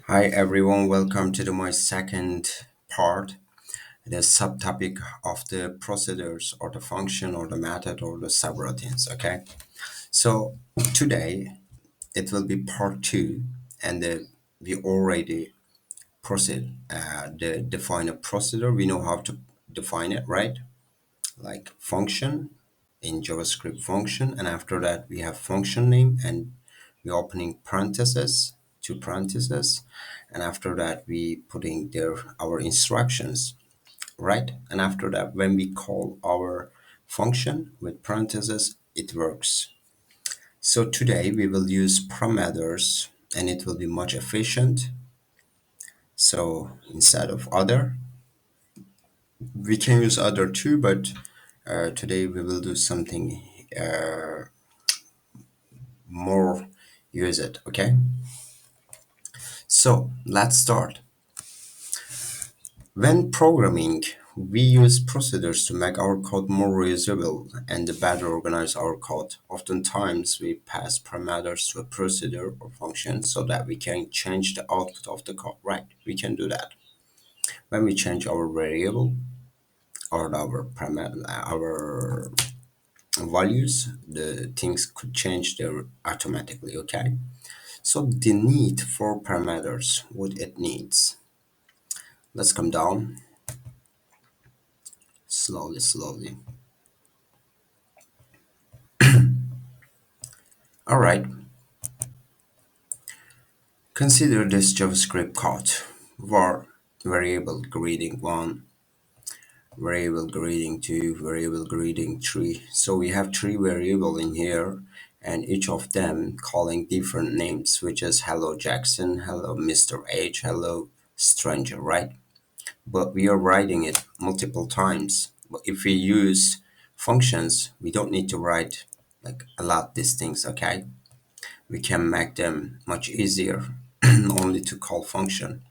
Hi everyone, welcome to my second part, the subtopic of the procedures or the function or the method or the subroutines. Okay, so today it will be part two, and we already proceed. Define a procedure. We know how to define it, right? Like function in JavaScript function, and after that we have function name and we opening parentheses, two parentheses, and after that we putting there our instructions, right? And after that when we call our function with parentheses, it works. So today we will use parameters and it will be much efficient. So instead of other, we can use other too, but today we will do something more use it. Okay, so let's start. When programming, we use procedures to make our code more reusable and better organize our code. Oftentimes we pass parameters to a procedure or function so that we can change the output of the code, right? We can do that when we change our variable or our values. The things could change there automatically. Okay, so the need for parameters, what it needs. Let's come down slowly, slowly. All right, consider this JavaScript code. var variable greeting 1, variable greeting 2, variable greeting 3. So we have three variable in here and each of them calling different names, which is hello Jackson, hello Mr. H, hello stranger, right? But we are writing it multiple times. But if we use functions, we don't need to write like a lot these things, okay? We can make them much easier only to call function.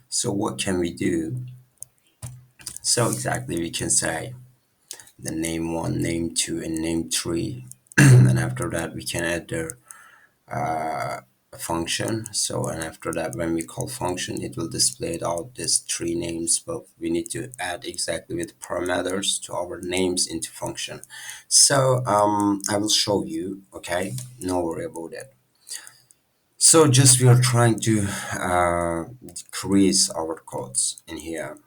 So what can we do? So exactly we can say the name one, name two, and name three. And after that we can add their function. So and after that when we call function it will display it out these three names, but we need to add exactly with parameters to our names into function. So I will show you, okay? No worry about it. So just we are trying to decrease our codes in here.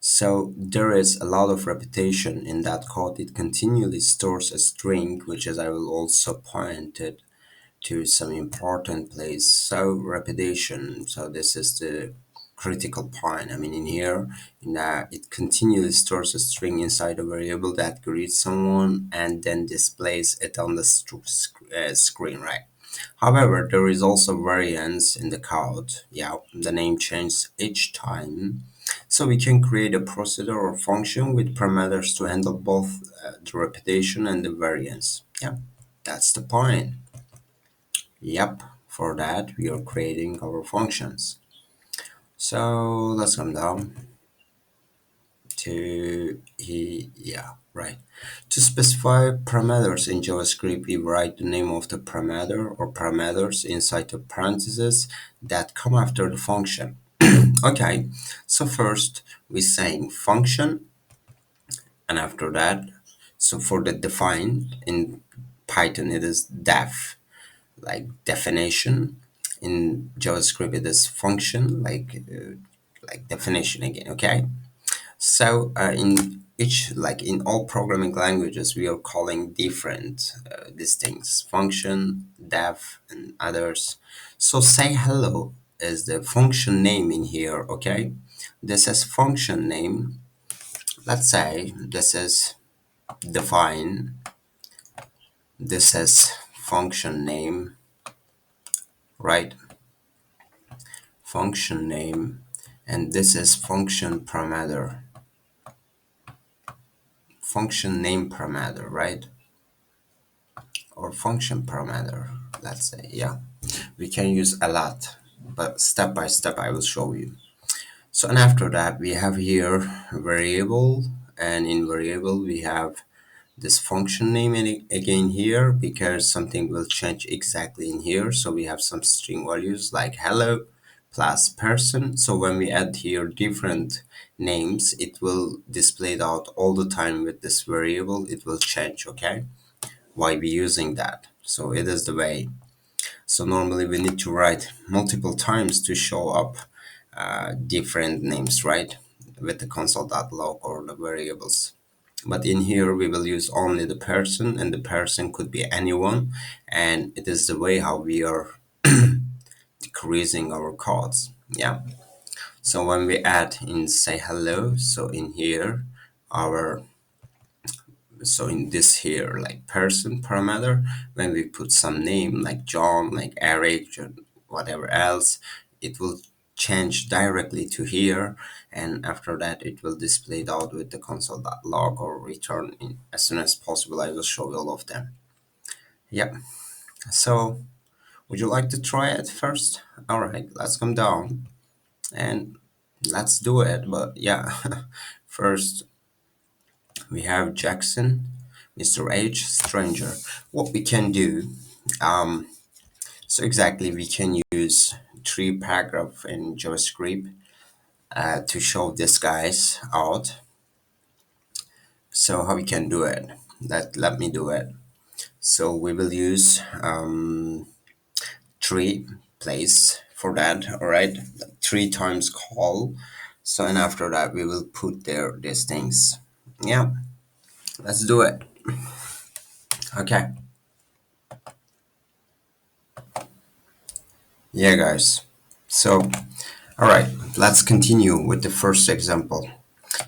So there is a lot of repetition in that code. It continually stores a string, which is I will also point it to some important place. So repetition. So this is the critical point. I mean, in here, it continually stores a string inside a variable that greets someone and then displays it on the screen, right? However, there is also variance in the code. Yeah, the name changes each time. So we can create a procedure or function with parameters to handle both the repetition and the variance. Yeah, that's the point. Yep, for that we are creating our functions. So let's come down to yeah, right. To specify parameters in JavaScript, we write the name of the parameter or parameters inside the parentheses that come after the function. Okay, so first we're saying function, and after that, so for the define in Python it is def, like definition. In JavaScript it is function, like definition again. Okay, so in each, like in all programming languages, we are calling different these things: function, def, and others. So say hello is the function name in here. Okay, this is function name. Let's say this is define. This is function name, right? Function name, and this is function parameter, function name parameter, right? Or function parameter, let's say. Yeah, we can use a lot, but step by step I will show you. So and after that we have here variable, and in variable we have this function name again here because something will change exactly in here. So we have some string values like hello plus person. So when we add here different names, it will display it out all the time with this variable. It will change, okay? Why we using that? So it is the way. So normally we need to write multiple times to show up different names, right? With the console.log or the variables. But in here we will use only the person, and the person could be anyone, and it is the way how we are decreasing our codes. Yeah. So when we add in say hello, so in here our so in this here like person parameter, when we put some name like John, like Eric, or whatever else, it will change directly to here, and after that it will display it out with the console.log or return in as soon as possible. I will show you all of them. Yep. So would you like to try it first? All right, let's come down and let's do it. But yeah, first we have Jackson, Mr. H, stranger. What we can do, um, so exactly we can use three paragraph in JavaScript to show this guys out. So how we can do it? Let me do it. So we will use three place for that. All right, three times call. So and after that we will put there these things. Yeah, let's do it. Okay. Yeah, guys. So, all right, let's continue with the first example.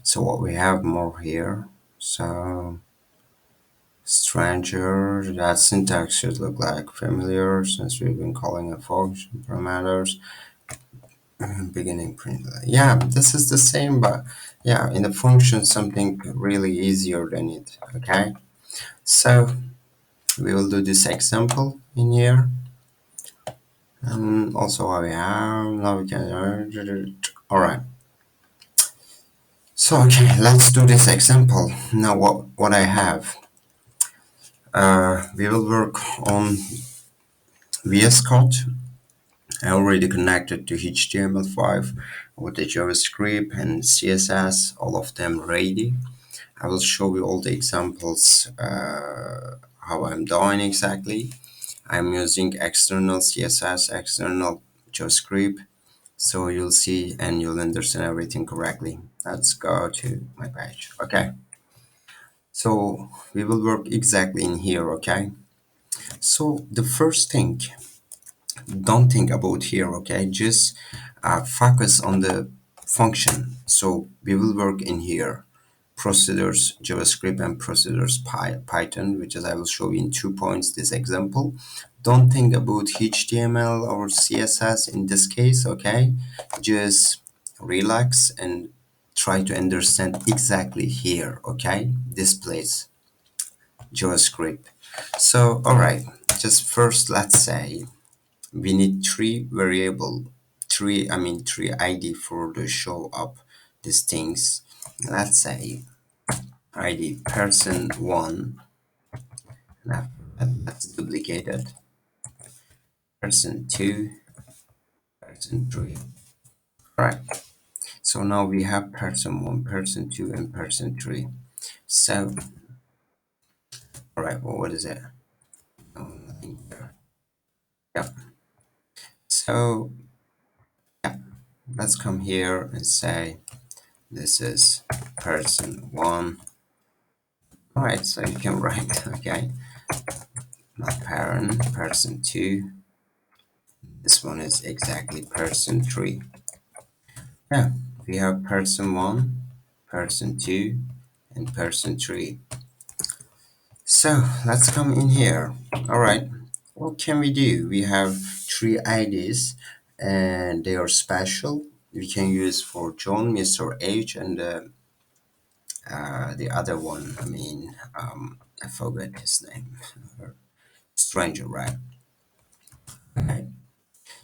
So what we have more here. So stranger, that syntax should look like familiar since we've been calling a function parameters beginning print. Yeah, this is the same, but yeah, in the function something really easier than it. Okay, so we will do this example in here. And also what we have now we can all right. So okay, let's do this example. Now what I have, we will work on VS Code. I already connected to HTML5 with the JavaScript and CSS, all of them ready. I will show you all the examples, how I'm doing exactly. I'm using external CSS, external JavaScript, so you'll see and you'll understand everything correctly. Let's go to my page. Okay. So we will work exactly in here, okay? So the first thing, don't think about here, okay? Just focus on the function. So we will work in here, procedures, JavaScript and procedures Python, which is I will show you in 2 points this example. Don't think about HTML or CSS in this case, okay? Just relax and try to understand exactly here, okay? This place. JavaScript. So, all right, just first, let's say we need three ID for the show up these things. Let's say ID person one, and after that's duplicated, person two, person three. All right, so now we have person one, person two, and person three. So, all right, well, what is it? Oh, nothing here. Yeah. So, yeah, let's come here and say this is person one. All right, so you can write, okay, not parent, person two. This one is exactly person three. Yeah, we have person one, person two, and person three. So let's come in here. All right, what can we do? We have three IDs and they are special. We can use for John, Mr. H, and the other one, I forgot his name. Stranger, right? Okay.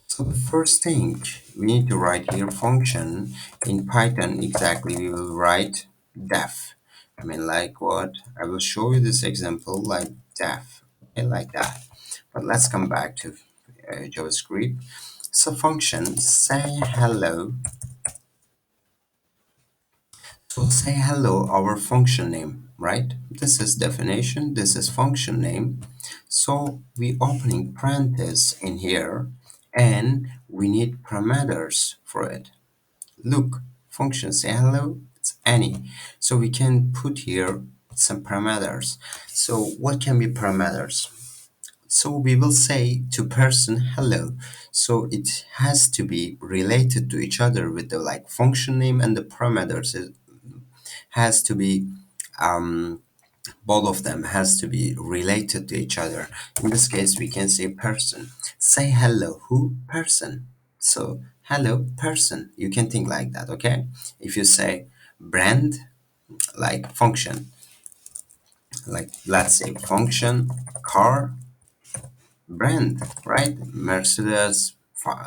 So the first thing we need to write here function in Python exactly we will write def. I mean, like what? I will show you this example like deaf, okay, like that. But let's come back to JavaScript. So function say hello. So say hello our function name, right? This is definition, this is function name. So we opening parenthesis in here and we need parameters for it. Look, function say hello, it's any. So we can put here some parameters. So what can be parameters? So we will say to person hello. So it has to be related to each other with the like function name and the parameters. It has to be both of them has to be related to each other. In this case, we can say person. Say hello, who? Person. So hello, person. You can think like that, okay? If you say brand, like function, like let's say function, car, brand, right? Mercedes,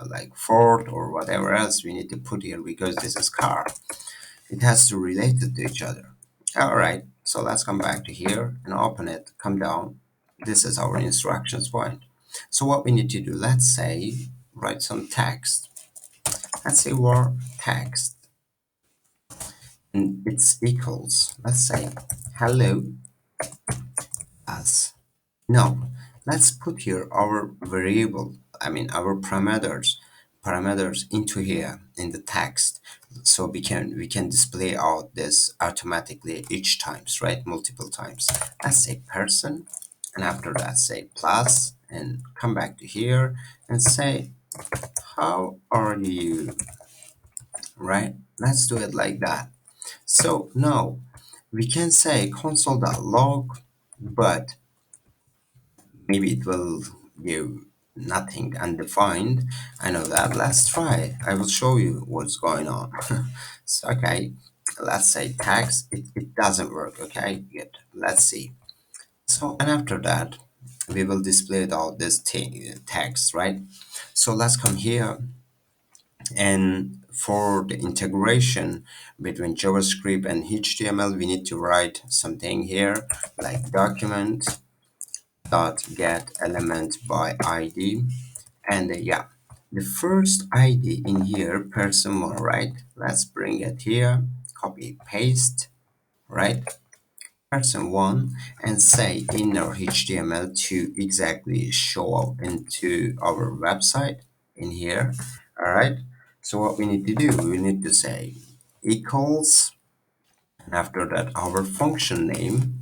like Ford or whatever else we need to put here because this is car. It has to relate it to each other. All right, so let's come back to here and open it, come down. This is our instructions point. So what we need to do, let's say, write some text. Let's say war text and it's equals, let's say, hello as. No, let's put here our variable, I mean our parameters into here in the text. So we can display out this automatically each times, right? Multiple times. Let's say person, and after that say plus, and come back to here and say how are you, right? Let's do it like that. So now we can say console.log, but maybe it will give nothing undefined. I know that. Let's try it. I will show you what's going on. So, okay, let's say tags. It doesn't work. Okay, good. Let's see. So, and after that, we will display it all this tags, right? So let's come here and for the integration between JavaScript and HTML, we need to write something here like document dot get element by ID, and yeah, the first ID in here person one, right? Let's bring it here, copy paste, right? Person one, and say inner HTML to exactly show up into our website in here. All right, so what we need to do, we need to say equals, and after that our function name,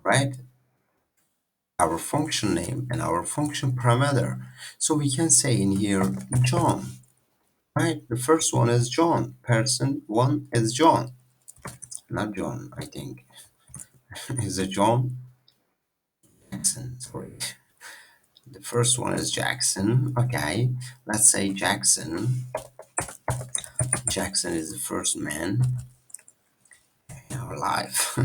right? Our function name and our function parameter. So we can say in here John, right? The first one is John. Person one is John, not John, I think. Is it John? Jackson, sorry. The first one is Jackson. Okay, let's say Jackson. Jackson is the first man in our life.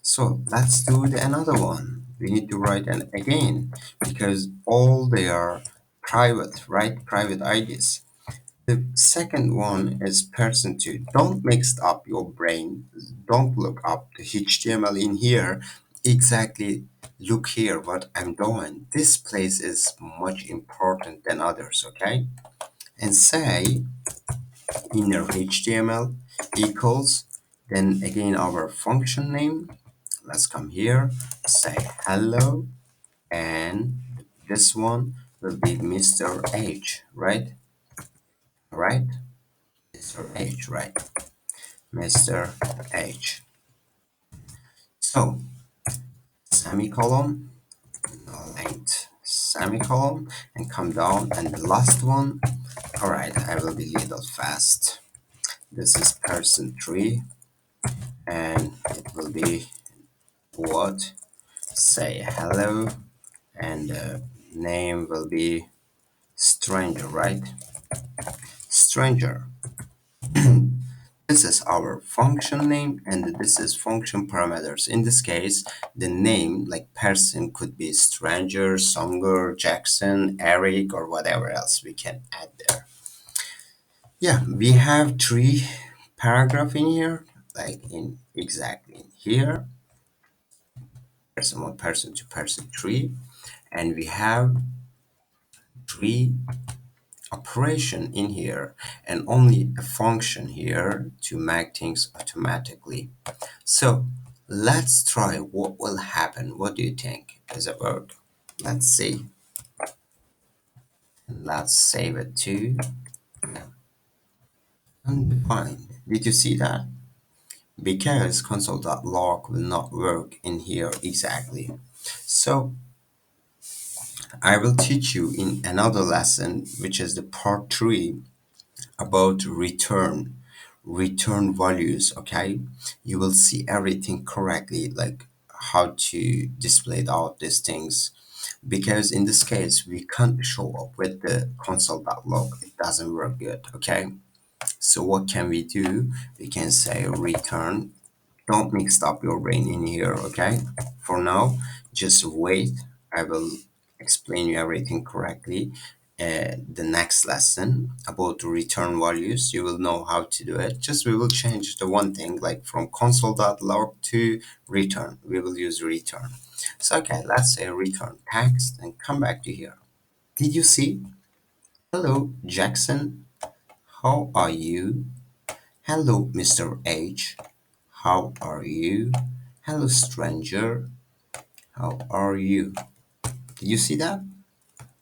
So let's do another one. We need to write an again because all they are private, right? Private IDs. The second one is person two. Don't mix up your brain. Don't look up the HTML in here. Exactly look here what I'm doing. This place is much important than others, okay? And say inner HTML equals, then again our function name. Let's come here, say hello, and this one will be Mr. H, right? Right? Mr. H, right? Mr. H. So, semicolon, length, semicolon, and come down. And the last one, all right, I will be little fast. This is person three, and it will be what? Say hello, and the name will be stranger, right? Stranger. This is our function name and this is function parameters. In this case, the name like person could be stranger, Songur, Jackson, Eric, or whatever else we can add there. Yeah, we have three paragraph in here. like in exactly in here, person one, person two, person three, and we have three operation in here and only a function here to make things automatically. So let's try what will happen. What do you think? Does it work? Let's see. Let's save it to undefined. Did you see that? Because console.log will not work in here exactly. So I will teach you in another lesson, which is the part three, about return values. Okay, you will see everything correctly, like how to display out these things, because in this case we can't show up with the console.log. It doesn't work good. Okay, so what can we do? We can say return. Don't mix up your brain in here. Okay, for now just wait. I will explain you everything correctly. The next lesson about the return values, you will know how to do it. Just we will change the one thing, like from console.log to return. We will use return. So okay, let's say return text and come back to here. Did you see? Hello, Jackson. How are you? Hello, Mr. H. How are you? Hello, stranger. How are you? Did you see that?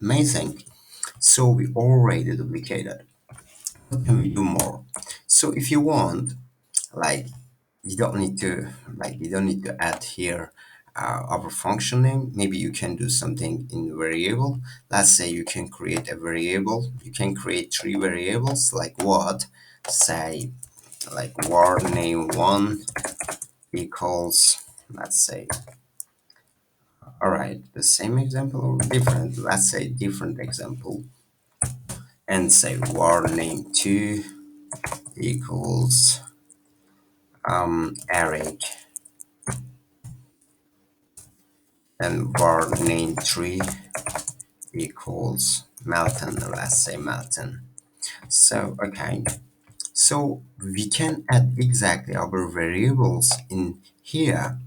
Amazing. So we already duplicated. What can we do more? So if you want, like, you don't need to, you don't need to add here our function name. Maybe you can do something in variable. Let's say you can create a variable. You can create three variables, like what? Say, like var name one equals, let's say, all right, the same example or different, let's say different example, and say var name 2 equals Eric, and var name 3 equals Melton, let's say Melton. So okay, so we can add exactly our variables in here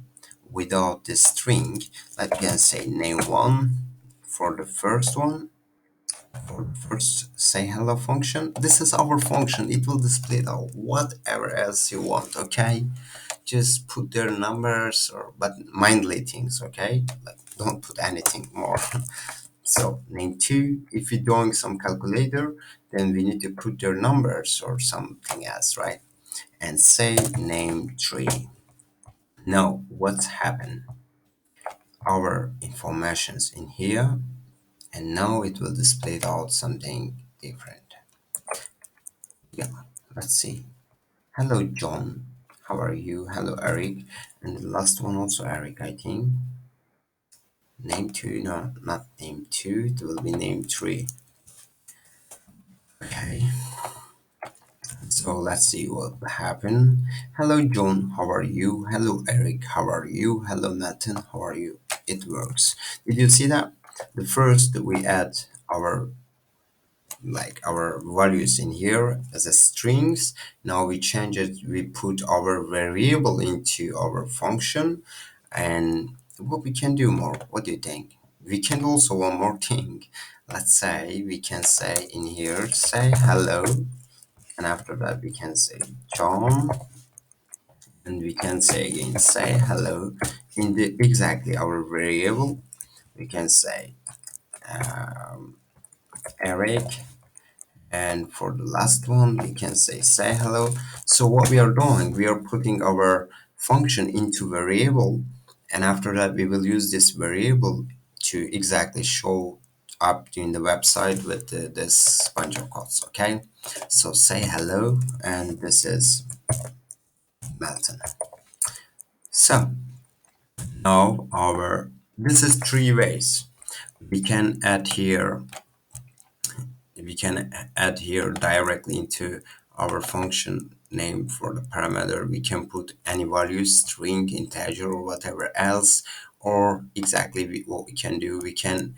without the string. Like we can say name1 for the first one, for the first say hello function. This is our function. It will display out whatever else you want. Okay, just put their numbers, or but mindly things. Okay, like don't put anything more. So name two, if you're doing some calculator, then we need to put their numbers or something else, right? And say name three. Now what's happened? Our information's in here, and now it will display out something different. Yeah, let's see. Hello, John. How are you? Hello, Eric. And the last one also Eric, I think. Name two, no, not name two. It will be name three. Okay, so let's see what happened. Hello, John. How are you? Hello, Eric. How are you? Hello, Nathan. How are you? It works. Did you see that? The first we add our our values in here as a strings. Now we change it, we put our variable into our function. And what we can do more, what do you think? We can also one more thing. Let's say we can say in here, say hello, and after that we can say John, and we can say again, say hello. In the exactly our variable, we can say Eric. And for the last one, we can say hello. So what we are doing, we are putting our function into variable, and after that we will use this variable to exactly show up in the website with this bunch of codes. Okay, so say hello, and this is Melton. So now our, this is three ways we can add here, directly into our function name. For the parameter, we can put any value, string, integer, or whatever else. Or exactly what we can do, we can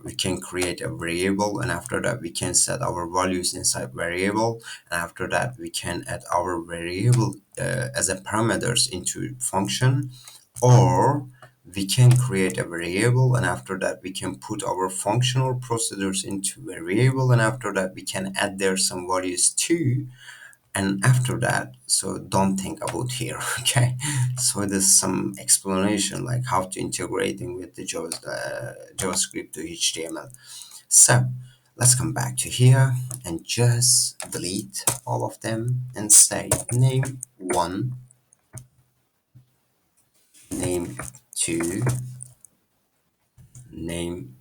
we can create a variable, and after that we can set our values inside variable, and after that we can add our variable as a parameters into function, or we can create a variable, and after that we can put our functional procedures into variable, and after that we can add there some values too. And after that, so don't think about here. Okay, so there's some explanation like how to integrating with the JavaScript to HTML. So let's come back to here and just delete all of them and say name one, name two, name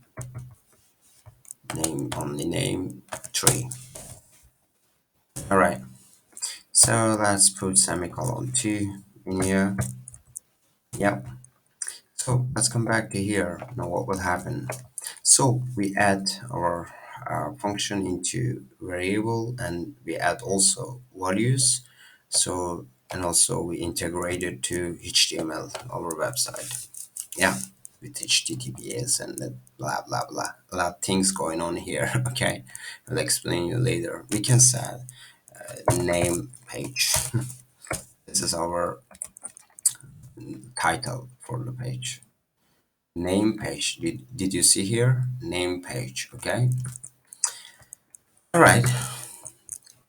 only name three. All right, so let's put semicolon two in here. Yep. So let's come back to here. Now what will happen? So we add our function into variable, and we add also values. So, and also we integrate it to HTML, our website. Yeah, with HTTPS and the blah blah blah. A lot of things going on here. Okay, I'll explain you later. We can set name page. This is our title for the page. Name page. Did you see here? Name page. Okay. All right.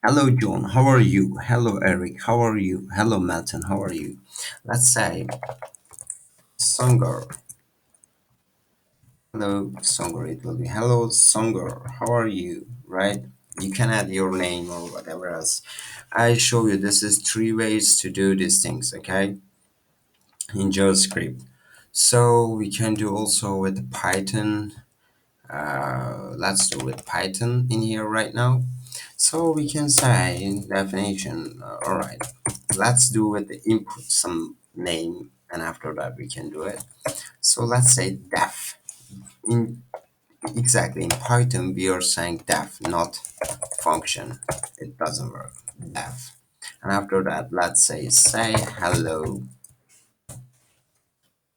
Hello, John. How are you? Hello, Eric. How are you? Hello, Melton. How are you? Let's say Songur. Hello, Songur. It will be hello, Songur. How are you? Right? You can add your name or whatever else. I show you this is three ways to do these things. Okay, in JavaScript. So we can do also with Python. Let's do with Python in here right now. So we can say in definition, all right, let's do with the input some name, and after that we can do it. So let's say def. In exactly in Python we are saying def, not function. It doesn't work. Def. And after that, let's say hello. Would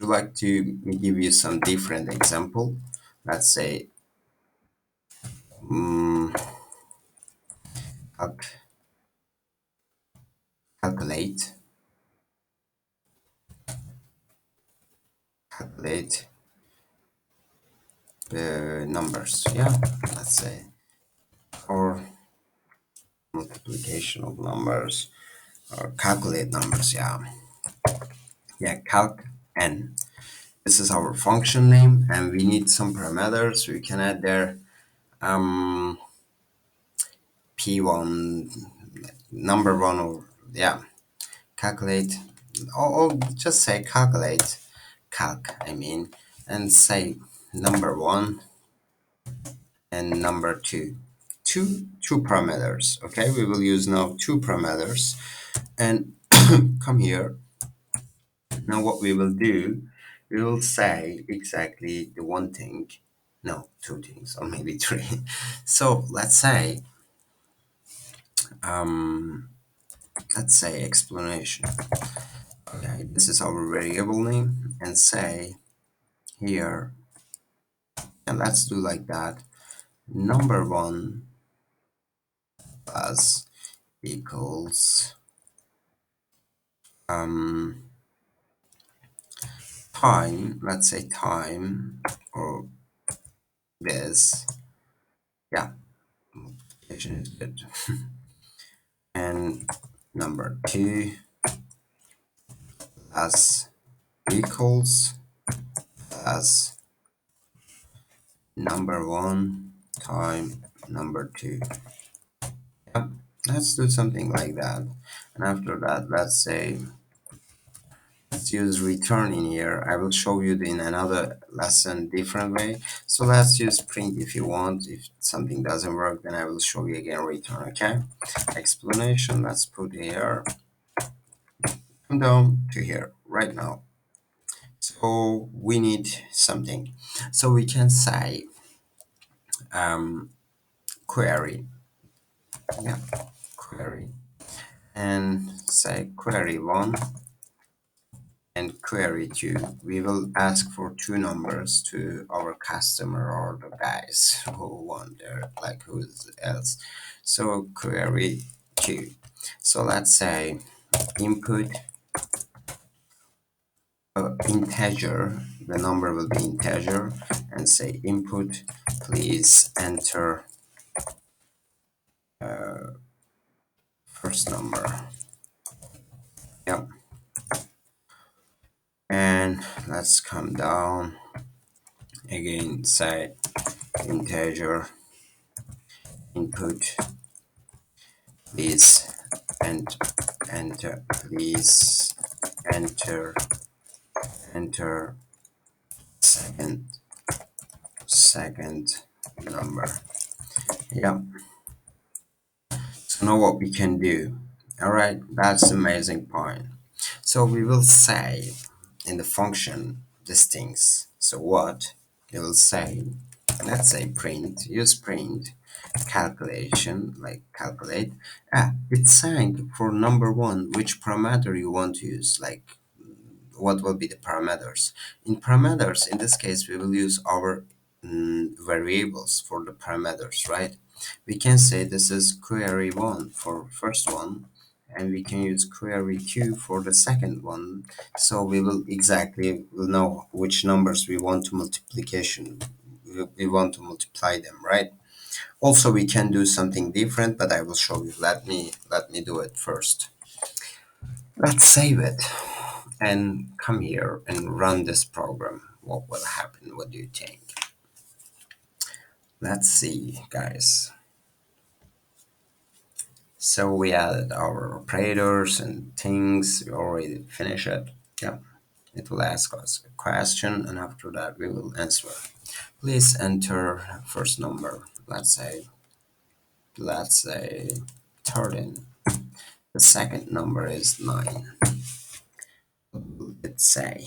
you like to give you some different example? Let's say um, calculate, calculate the numbers. Yeah, let's say, or multiplication of numbers, or calculate numbers. Yeah, yeah, calc n. This is our function name, and we need some parameters. We can add there um p1, number one, or yeah, calculate, or just say calculate, calc. I mean, and say number one and number two. Two parameters. Okay, we will use now two parameters, and come here. Now what we will do, we will say exactly the one thing, no, two things, or maybe three. So um let's say explanation. Okay, this is our variable name, and say here, and let's do like that. Number one plus equals um time, let's say time, or this, yeah, multiplication is good. And number two plus equals plus number one time number two. Yep, let's do something like that. And after that, let's say, let's use return in here. I will show you in another lesson different way. So let's use print if you want. If something doesn't work, then I will show you again return. Okay, explanation, let's put here, come down to here right now. So we need something, so we can say um query, yeah, query, and say query one and query two, we will ask for two numbers to our customer or the guys who want there, like who's else. So query two. So let's say input integer, the number will be integer, and say input, please enter first number. Yep. And let's come down again, say integer input, please and enter, please enter enter second second number. Yep. So now what we can do. All right, that's the amazing point. So we will say in the function these things. So what we will say, let's say print, use print calculation, like calculate. It's saying for number one which parameter you want to use, like what will be the parameters. In parameters, in this case, we will use our variables for the parameters, right? We can say this is query one for first one, and we can use query two for the second one. So we will exactly will know which numbers we want to multiplication. We want to multiply them, right? Also, we can do something different, but I will show you. Let me do it first. Let's save it and come here and run this program. What will happen? What do you think? Let's see, guys. So we added our operators and things. We already finished it. Yeah. It will ask us a question, and after that we will answer. Please enter first number. Let's say 13. The second number is 9. Let's say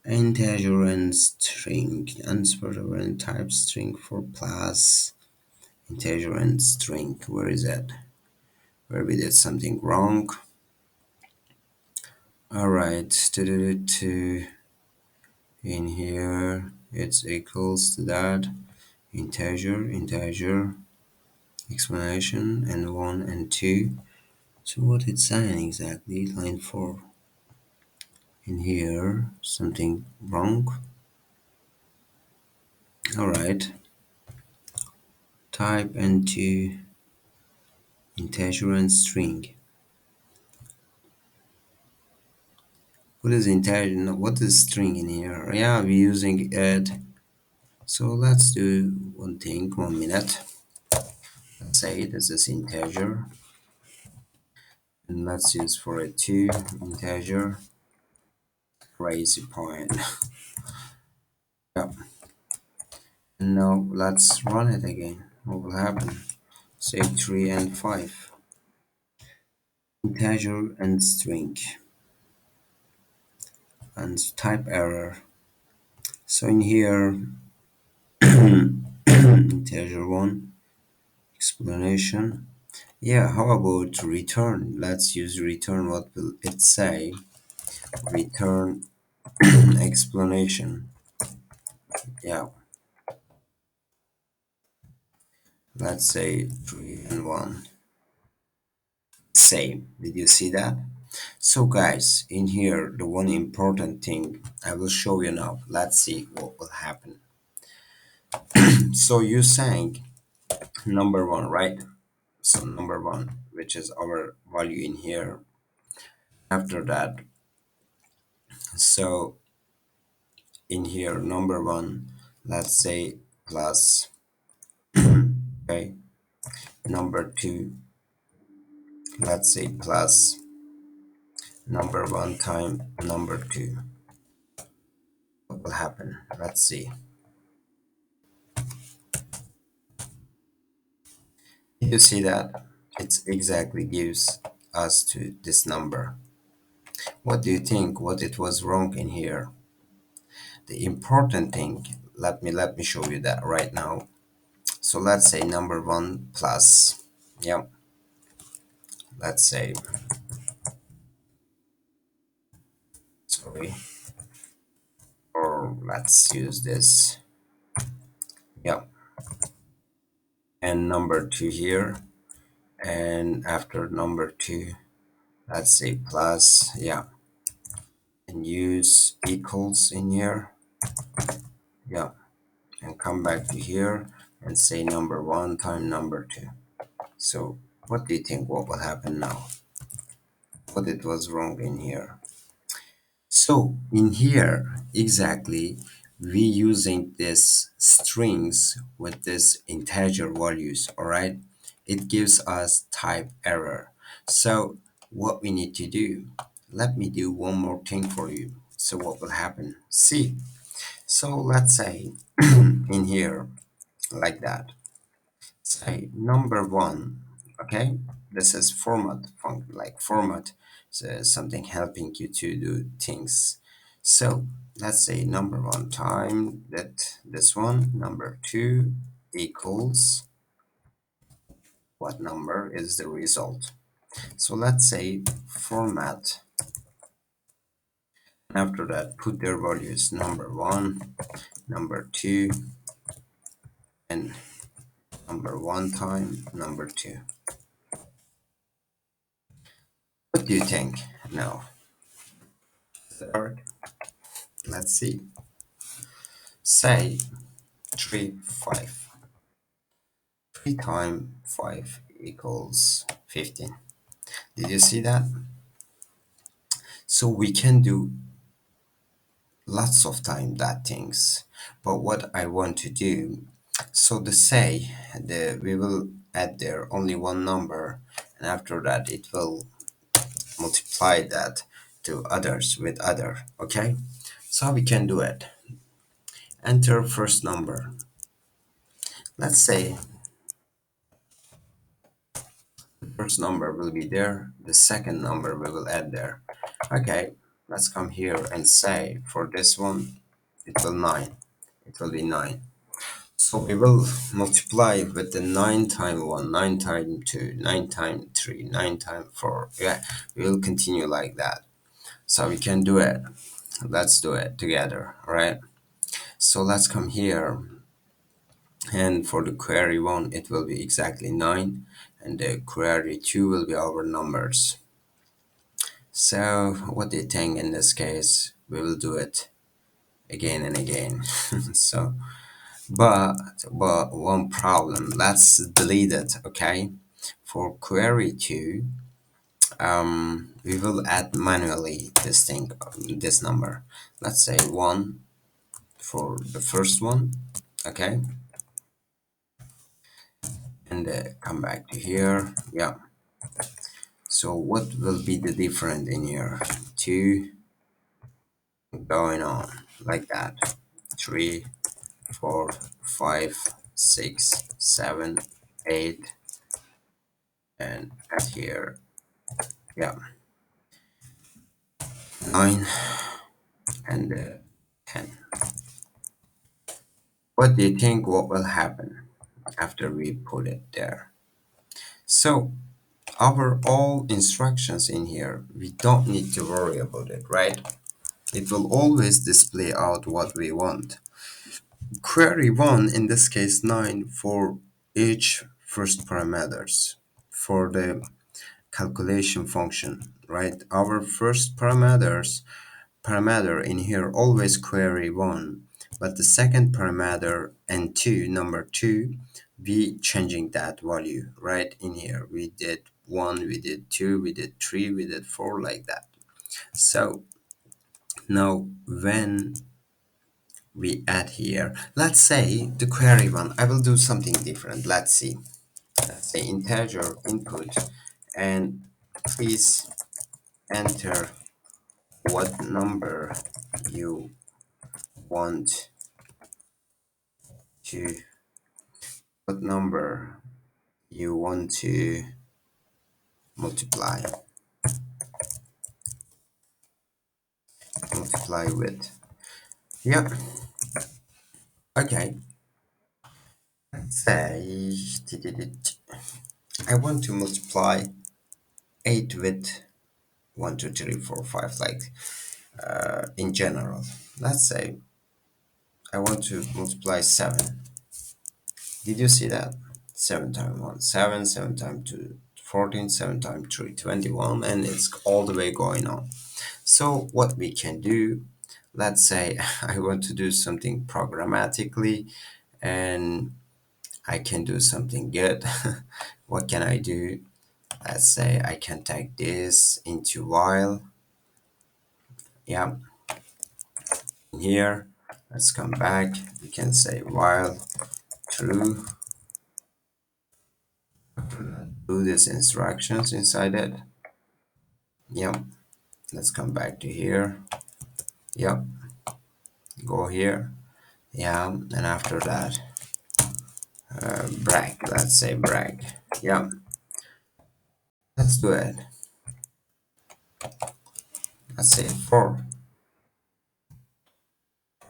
integer and string. Answer and type string for plus integer and string. Where is that? Where we did something wrong. Alright, in here it's equals to that integer explanation and 1 and 2. So what it's saying exactly, line 4. In here something wrong. Alright, type into integer and string. What is integer? No, what is string in here? Yeah, we're using it. So let's do one thing, 1 minute. Let's say this is integer, and let's use for a 2 integer. Crazy point. Yep. And now let's run it again. What will happen? Say 3 and 5. Integer and string. And type error. So in here, integer 1, explanation. Yeah, how about return? Let's use return. What will it say? Return explanation. Yeah, let's say 3 and 1. Same. Did you see that? So guys, in here, the one important thing I will show you now. Let's see what will happen. So you sang number one, right? So number one, which is our value in here. After that, so in here, number one, let's say plus, okay. Number two, let's say plus number one time number two. What will happen? Let's see. You see that it exactly gives us to this number. What do you think? What it was wrong in here? The important thing, let me show you that right now. So let's say number one plus, yeah, let's say sorry, or let's use this. Yeah, and number two here, and after number two, let's say plus, yeah, and use equals in here, yeah, and come back to here and say number one time number two. So what do you think what will happen now? What it was wrong in here? So in here, exactly, we using this strings with this integer values, all right? It gives us type error. So what we need to do, let me do one more thing for you. So what will happen? See, so let's say in here, like that, say number one, okay? This is format, like format, so something helping you to do things. So let's say number one time that this one, number two equals what number is the result. So let's say format, after that put their values number one, number two, and number one time number two. What do you think now? Third, let's see. Say 3, 5. 3 times 5 equals 15. Did you see that? So we can do lots of time that things. But what I want to do, so to say, we will add there only one number, and after that it will multiply that to others with other, okay? So we can do it. Enter first number. Let's say first number will be there, the second number we will add there. Okay, let's come here and say for this one, it will 9. It will be 9. So we will multiply with the 9 times 1, 9 times 2, 9 times 3, 9 times 4. Yeah, we will continue like that. So we can do it. Let's do it together, alright? So let's come here, and for the query 1 it will be exactly 9, and the query 2 will be our numbers. So what do you think in this case? We will do it again and again. So, but one problem. Let's delete it, okay? For query 2, we will add manually this thing, this number. Let's say 1 for the first one, okay? And come back to here, yeah. So what will be the difference in here? 2 going on like that. 3, 4, 5, 6, 7, 8, and at here, yeah, 9 and 10. What do you think what will happen after we put it there? So our all instructions in here, we don't need to worry about it, right? It will always display out what we want. Query 1, in this case 9, for each first parameters for the calculation function, right? Our first parameter in here always query 1, but the second parameter and 2, number 2, we changing that value right in here. We did 1, we did 2, we did 3, we did 4, like that. So now when we add here, let's say the query 1, I will do something different. Let's see. Let's say integer input, and please enter what number you want to what number you want to multiply with. Yeah, okay. Say I want to multiply 8 with 1, 2, 3, 4, 5, like in general. Let's say I want to multiply 7. Did you see that? 7 times 1, 7, 7 times 2, 14, 7 times 3, 21, and it's all the way going on. So what we can do, let's say I want to do something programmatically and I can do something good. What can I do? Let's say I can take this into while. Yeah, here. Let's come back. We can say while true. Do these instructions inside it. Yep. Let's come back to here. Yep. Go here. Yeah. And after that, brag. Let's say brag. Yeah. Let's do it. Let's say 4.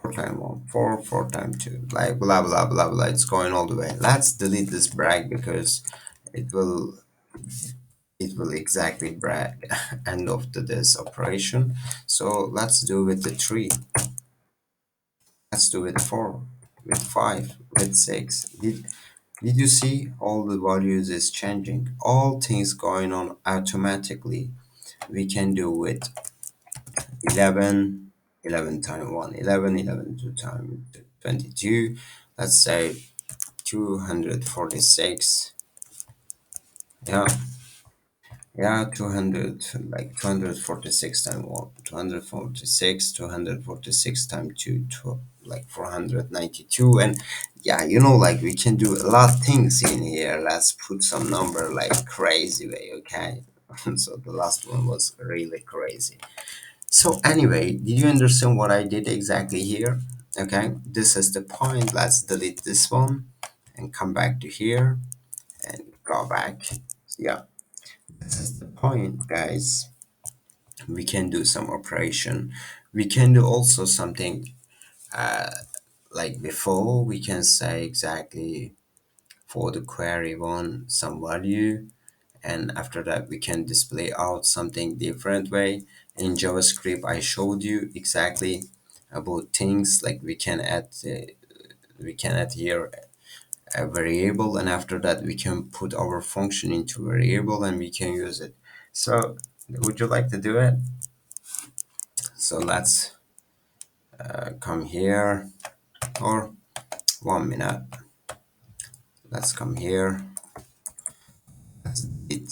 4 times 1. 4. 4 times 2. Like blah blah blah blah. It's going all the way. Let's delete this brag because it will exactly brag end of this operation. So let's do with the 3. Let's do with 4, with 5, with 6. Did you see all the values is changing? All things going on automatically. We can do with 11, 11 times 1, 11, 11 2 times 22. Let's say 246. Yeah, yeah, 200, like 246 times 1, 246, 246 times 2, like 492. And yeah, like we can do a lot of things in here. Let's put some number like crazy way, okay? So the last one was really crazy. So anyway, did you understand what I did exactly here? Okay, this is the point. Let's delete this one and come back to here and go back. Yeah, this is the point, guys. We can do some operation. We can do also something uh, like before. We can say exactly for the query one some value, and after that we can display out something different way. In JavaScript I showed you exactly about things like we can add here a variable, and after that we can put our function into variable and we can use it. So would you like to do it? So let's come here, or 1 minute. Let's come here. Let's delete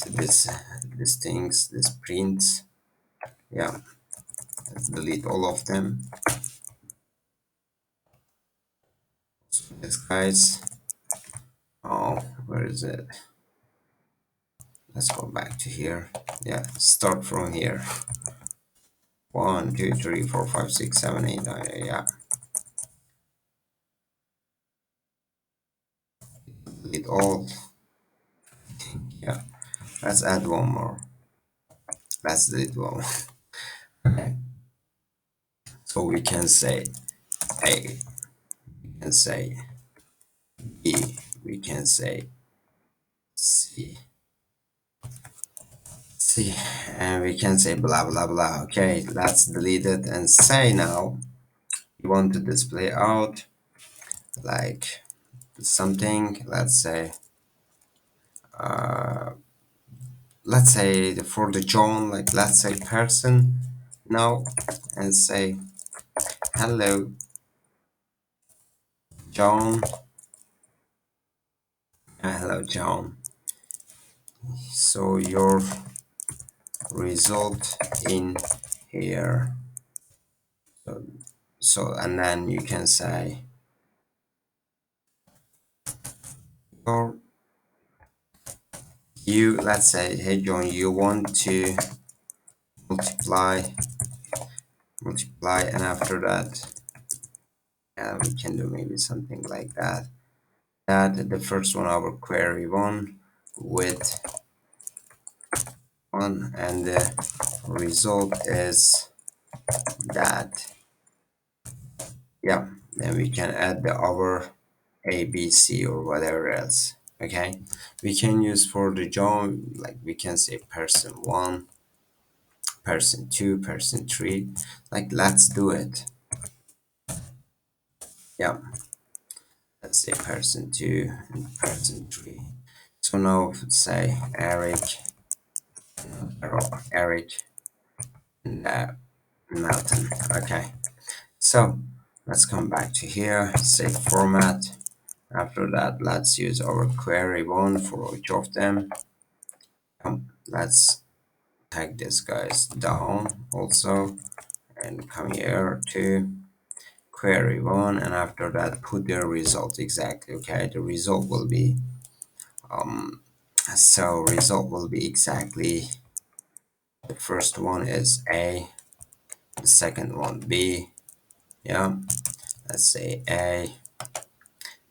this things, this prints. Yeah, let's delete all of them. Yes, guys. Oh, where is it? Let's go back to here. Yeah, start from here. 1, 2, 3, 4, 5, 6, 7, 8, 9. Yeah, delete all. Yeah, let's add one more. Let's delete one. Okay. So we can say A, we can say B, we can say C, C, and we can say blah blah blah. Okay, let's delete it and say now we want to display out like something. Let's say for the John, like let's say person now, and say hello John. Hello John. So your result in here. So, and then you can say or you, let's say, hey John, you want to multiply, and after that, yeah, we can do maybe something like that. That the first one, our query one with one, and the result is that. Yeah, then we can add the our A, B, C, or whatever else. Okay, we can use for the John, like we can say person one, person 2, person 3. Like, let's do it. Yeah, let's say person 2 and person 3. So now say Eric, Eric, and Melton. Okay, so let's come back to here, say format. After that, let's use our query one for each of them. Let's tag this guys down also, and come here to query one, and after that put the result exactly. Okay, the result will be result will be exactly, the first one is A, the second one B. Yeah, let's say A,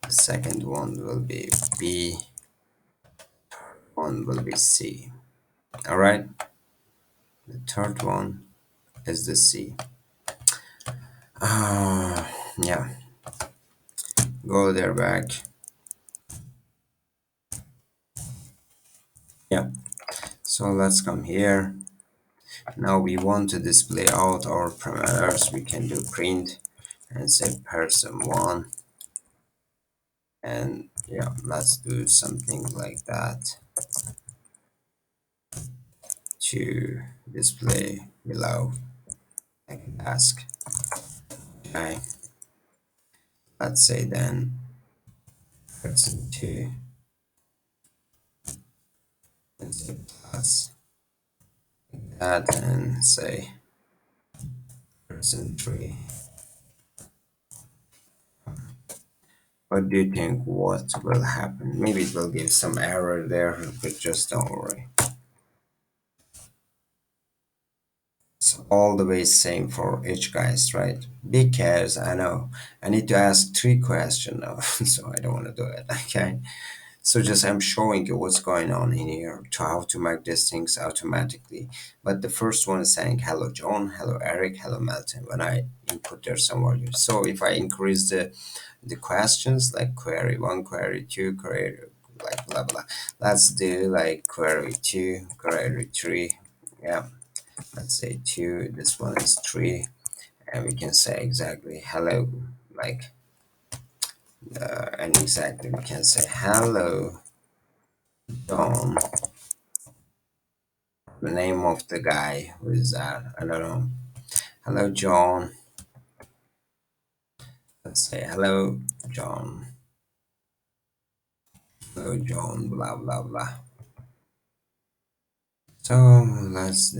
the second one will be B, one will be C. All right, the third one is the C. Yeah, go there back. Yeah, so let's come here. Now we want to display out our parameters. We can do print and say person one, and yeah, let's do something like that to display below. I can ask. Okay, let's say then person two and say plus that, and say person three. What do you think what will happen? Maybe it will give some error there, but just don't worry. It's all the way same for each guys, right? Because I know I need to ask three questions now, so I don't want to do it. Okay, so just I'm showing you what's going on in here to how to make these things automatically. But the first one is saying hello John, hello Eric, hello Melton when I input there somewhere. So if I increase the questions like query one, query two, query like blah blah. Let's do like query two, query three. Yeah, let's say two. This one is three, and we can say exactly hello, like and exactly we can say hello John, the name of the guy who is that, I don't know. Hello John. Let's say hello John. Hello John. Blah blah blah. So let's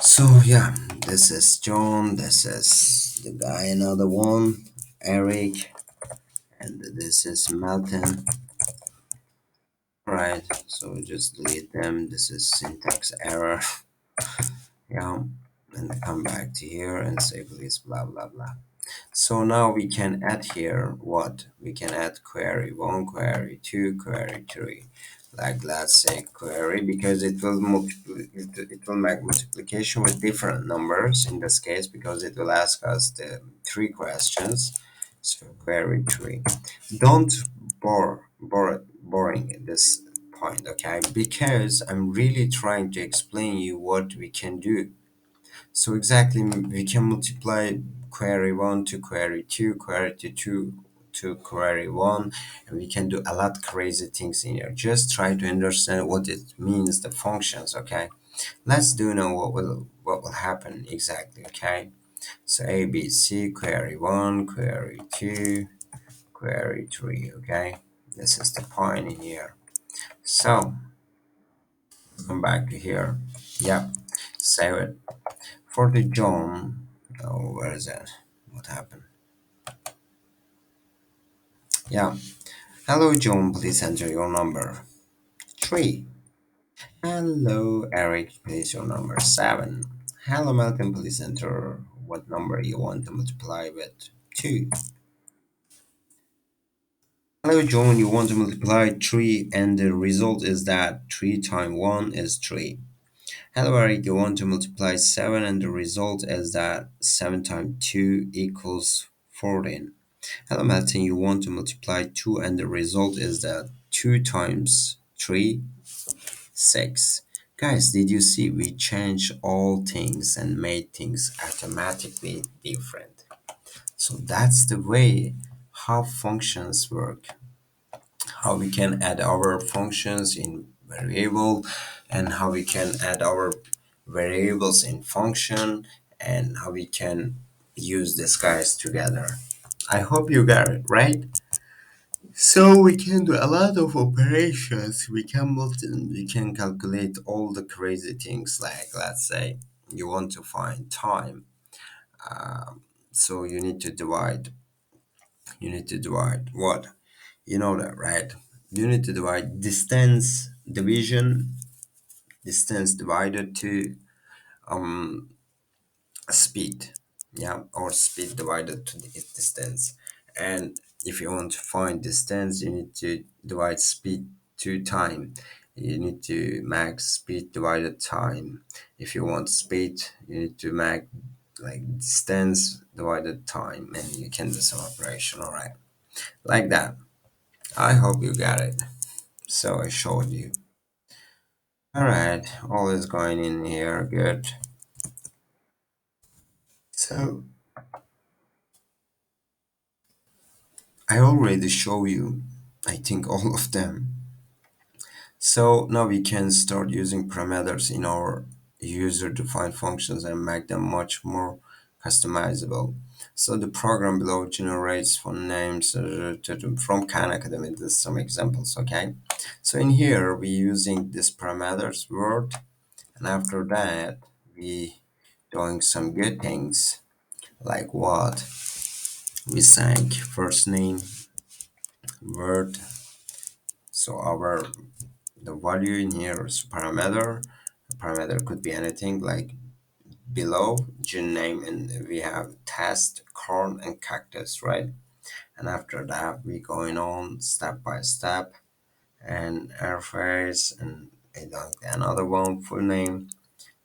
so yeah, this is John. This is the guy. Another one, Eric, and this is Melton. Right. So just delete them. This is syntax error. Yeah, and come back to here and say please blah blah blah. So now we can add here what? We can add query 1, query 2, query 3. Like let's say query because it will make multiplication with different numbers in this case because it will ask us the three questions. So query 3. Don't boring at this point, okay? Because I'm really trying to explain you what we can do. So exactly, we can multiply query 1 to query 2, query to 2 to query 1, and we can do a lot crazy things in here. Just try to understand what it means, the functions, okay? Let's do now what will happen exactly, okay? So A, B, C, query 1, query 2, query 3, okay? This is the point in here. So, come back to here. Yeah, save it. For the John, oh, where is that? What happened? Yeah. Hello, John. Please enter your number. 3. Hello, Eric. Please your number. 7. Hello, Malcolm. Please enter what number you want to multiply with. 2. Hello, John. You want to multiply 3, and the result is that 3 times 1 is 3. Hello, Eric. You want to multiply 7, and the result is that 7 times 2 equals 14. Hello, Martin. You want to multiply 2, and the result is that 2 times 3, 6. Guys, did you see we changed all things and made things automatically different? So that's the way how functions work, how we can add our functions in variable, and how we can add our variables in function, and how we can use these guys together. I hope you got it right. So we can do a lot of operations. We can calculate all the crazy things, like let's say you want to find time. So you need to divide what? You know that, right? You need to divide distance divided to speed, yeah, or speed divided to the distance. And if you want to find distance, you need to divide speed to time. You need to max speed divided time. If you want speed, you need to max like distance divided time, and you can do some operation, all right, like that. I hope you got it. So I showed you. All right, all is going in here, good. So I already show you, I think, all of them. So now we can start using parameters in our user-defined functions and make them much more customizable. So the program below generates phone names from Khan Academy. There's some examples, okay? So in here, we're using this parameters word, and after that, we doing some good things like what? We sang first name, word. So our the value in here is parameter. A parameter could be anything like below gene name, and we have test, corn, and cactus, right? And after that, we going on step by step, and airfares, and another one full name,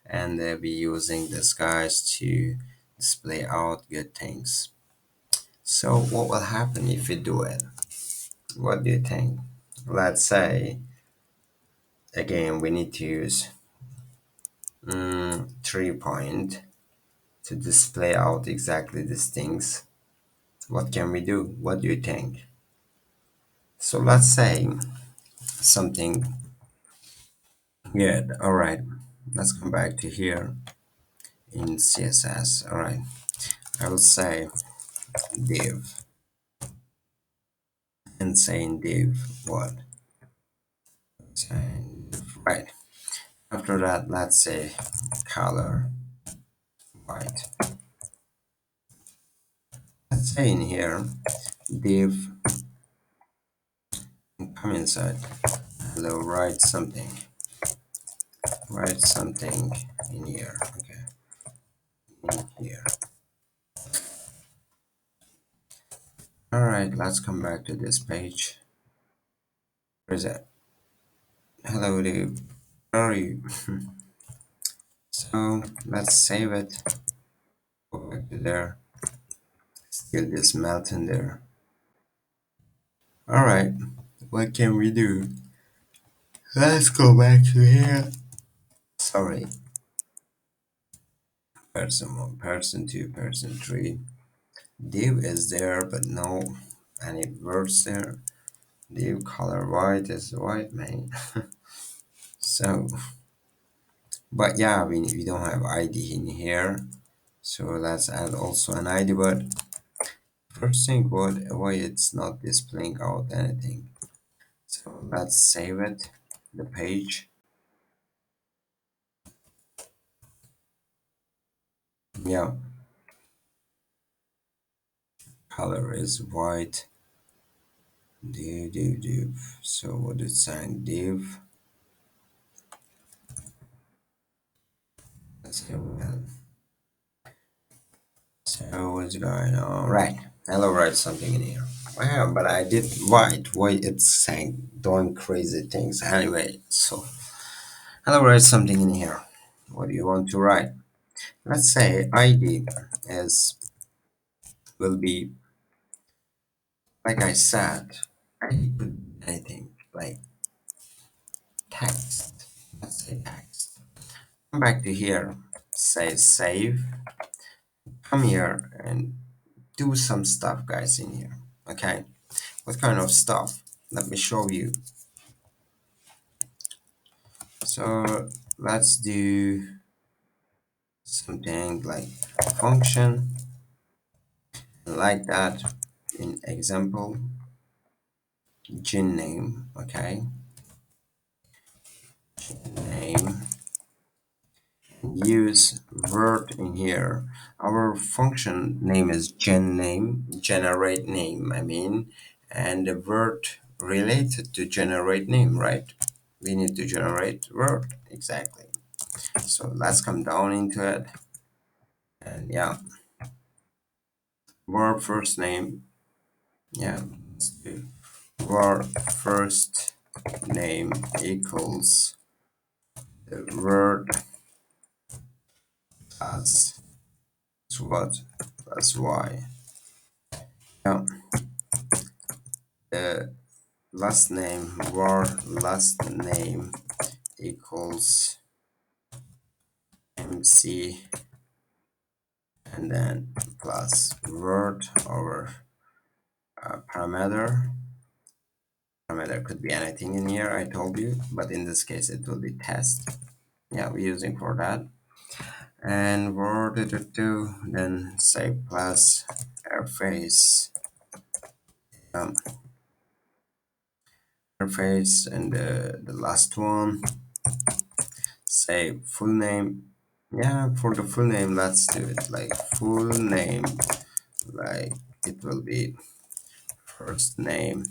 and they'll be using this guys to display out good things. So what will happen if we do it? What do you think? Let's say again we need to use 3 point to display out exactly these things. What can we do? What do you think? So let's say something good. All right, let's come back to here in CSS. All right, I will say div, and say in div what? Right. After that, let's say color white. Let's say in here div, come inside. Hello, write something in here. Okay, in here. All right, let's come back to this page. Where is it? Hello, Dave. Where are you? So let's save it. Go back to there. Still this melt in there. All right, what can we do? Let's go back to here. Sorry, person one, person two, person three. Div is there, but no any words there. Div color white is white, man. So, but yeah, we don't have ID in here. So let's add also an ID, but first thing, why it's not displaying out anything. So let's save it, the page. Yeah, color is white. Div. So what is saying div? Let's see what we have. So what's going on? Right. Hello, write something in here. Wow, but I did white. Why it's saying doing crazy things anyway. So hello, write something in here. What do you want to write? Let's say ID is will be like I said. I could anything like text. Let's say text. Come back to here, say save, come here and do some stuff guys in here. Okay, what kind of stuff? Let me show you. So let's do something like function like that. In example, gene name. Okay, name, use word in here. Our function name is gen name, generate name, I mean, and the word related to generate name, right? We need to generate word, exactly. So let's come down into it, and yeah, word first name, yeah, let's do word first name equals the word as what plus y. Yeah, the last name var last name equals mc and then plus word over parameter could be anything in here, I told you, but in this case it will be test. Yeah, we're using for that. And word do then say plus airface, um, airface, and the last one say full name. Yeah, for the full name, let's do it like full name, like it will be first name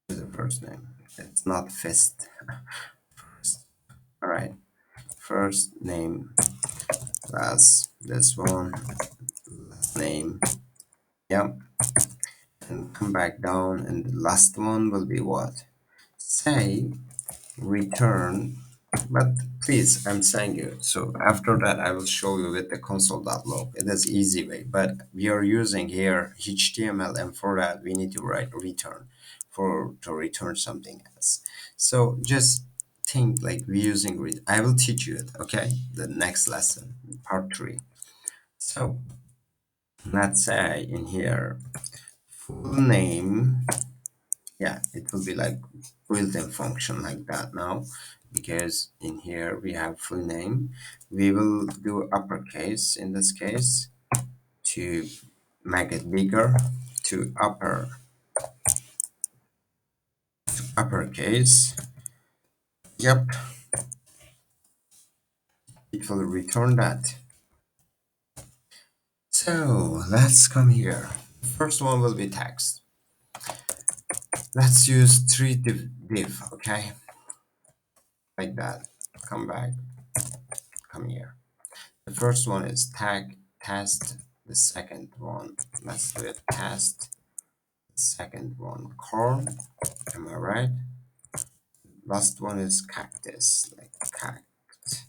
to the first name. It's not fist. First. All right, first name plus this one, last name. Yep, and come back down, and the last one will be what? Say return, but please, I'm saying you, so after that I will show you with the console.log. It is easy way, but we are using here HTML, and for that we need to write return for to return something else. So just think like we're using I will teach you it, okay, the next lesson, part 3. So let's say in here full name. Yeah, it will be like built-in function like that now, because in here we have full name. We will do uppercase in this case to make it bigger, to uppercase. Yep, it will return that. So let's come here. First one will be text. Let's use three div, okay, like that. Come back, come here. The first one is tag test. The second one, let's do it test. The second one, corn. Am I right? Last one is cactus, like cactus,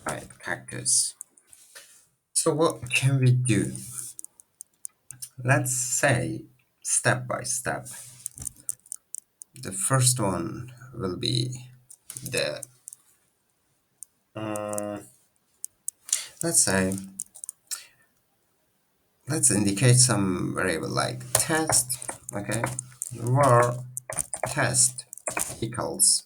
right? Cactus. So what can we do? Let's say step by step. The first one will be the let's say let's indicate some variable like test. Okay, var test equals,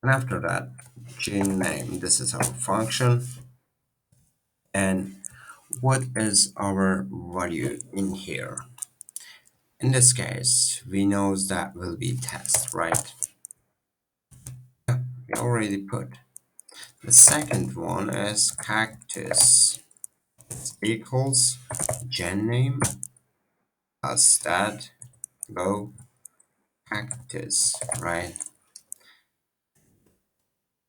and after that gene name. This is our function, and what is our value in here? In this case we know that will be test, right? We already put. The second one is cactus equals gen name plus that go cactus, right?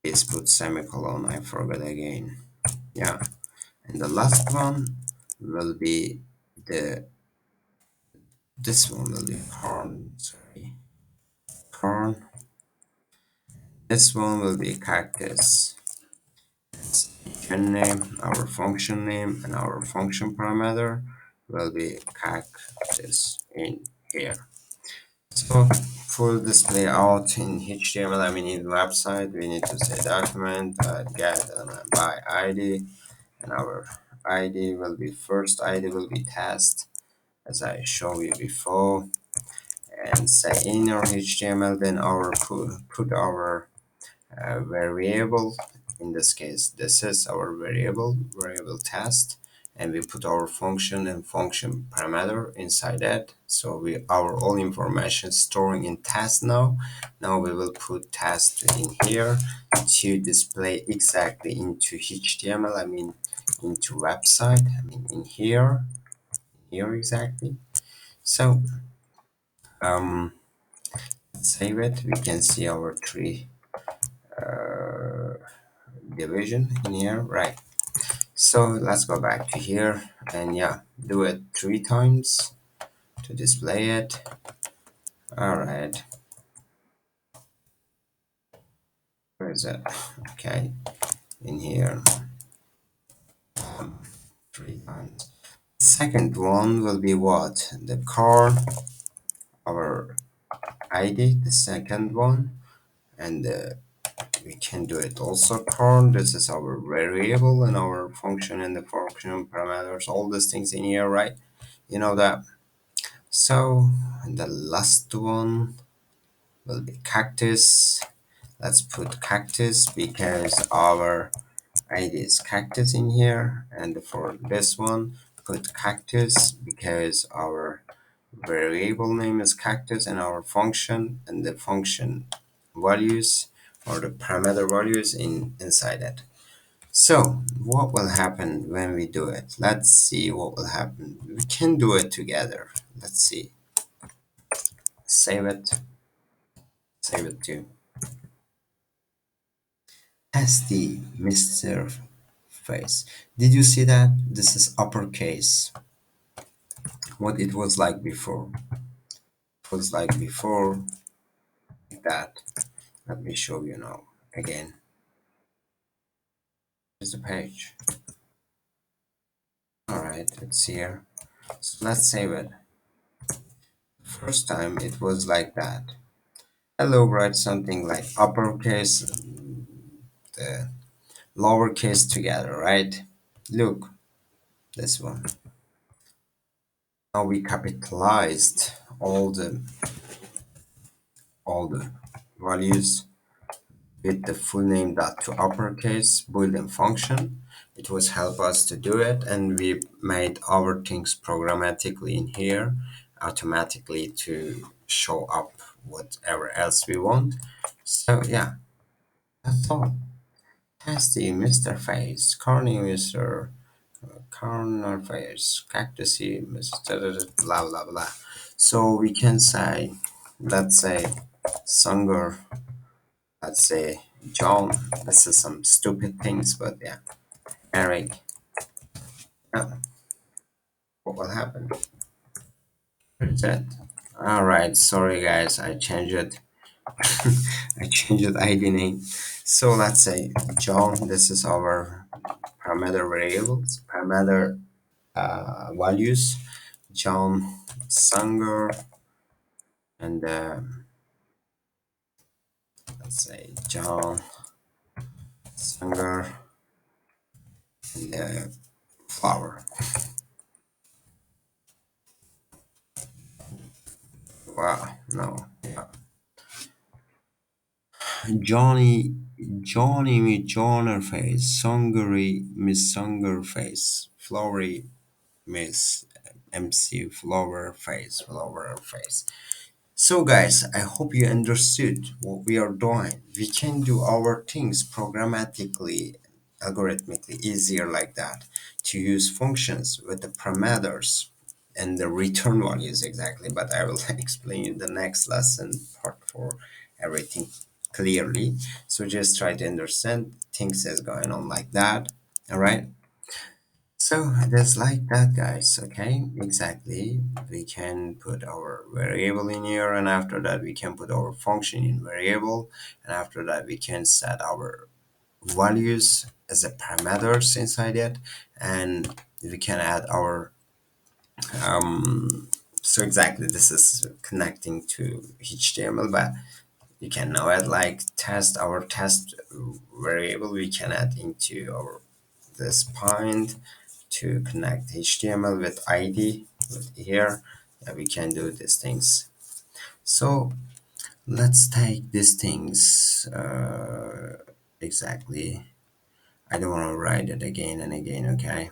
Please put semicolon, I forgot again. Yeah, and the last one will be the this one will be corn, sorry, corn. This one will be cactus. Gen name, our function name, and our function parameter will be cactus in here. So for display out in HTML, I mean in website, we need to say document get by ID, and our ID will be first ID will be test as I showed you before, and say inner HTML. Then our put our variable. In this case, this is our variable test, and we put our function and function parameter inside that. So we our all information storing in test now. Now we will put test in here to display exactly into HTML. I mean into website. I mean in here exactly. So um, save it. We can see our three division in here, right? So let's go back to here and yeah, do it 3 times to display it. All right, where is it? Okay, in here, 3 times. Second one will be what? The car, our ID, the second one, and we can do it also car. This is our variable and our function and the function parameters, all these things in here, right? You know that. So the last one will be cactus. Let's put cactus because our ID is cactus in here. And for this one, put cactus because our variable name is cactus and our function and the function values or the parameter values inside it. So what will happen when we do it? Let's see what will happen. We can do it together. Let's see. Save it. Save it too. SD, Mr. Face. Did you see that? This is uppercase. What it was like before. It was like before that. Let me show you now. Again. Here's the page. Alright, it's here. So let's save it. First time it was like that. Hello, write something like uppercase, the lowercase together, right? Look, this one. Now we capitalized all the values with the full name dot to uppercase boolean function. It was help us to do it, and we made our things programmatically in here automatically to show up whatever else we want. So yeah, that's all. Tasty Mr. Face, corny Mr. Corner Face, cactusy Mr. blah blah blah. So we can say, let's say Songur, let's say John. This is some stupid things, but yeah. Eric, what will happen? That's it. All right, sorry guys, I changed it. I changed the ID name. So let's say John. This is our parameter variables, parameter values. John Sanger, and let's say John Sanger and flower. Wow, no, yeah. Johnny, Johnny with Johnner face, Songery Miss Songer face, Flowery Miss MC Flower face. So, guys, I hope you understood what we are doing. We can do our things programmatically, algorithmically easier like that to use functions with the parameters and the return values exactly. But I will explain you the next lesson part for everything clearly. So just try to understand things is going on like that. All right. So that's like that, guys. Okay, exactly. We can put our variable in here, and after that, we can put our function in variable, and after that, we can set our values as a parameters inside it, and we can add our So exactly, this is connecting to HTML, but you can now add like our test variable we can add into our this point to connect HTML with ID with here. Yeah, we can do these things. So let's take these things exactly. I don't want to write it again and again. Okay,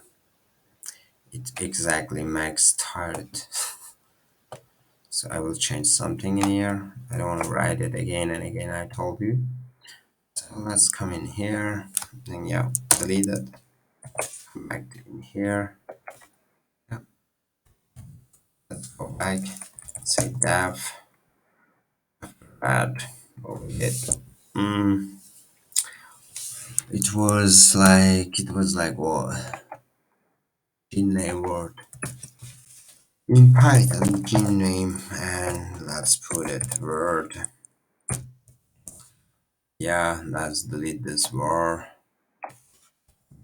it exactly makes tired. So I will change something in here. I don't want to write it again and again. I told you. So let's come in here and yeah, delete it. Come back in here. Yeah, let's go back. Say dev add what we did. Mm, it was like what? Gene name word in Python gene name and let's put it word. Yeah, let's delete this word.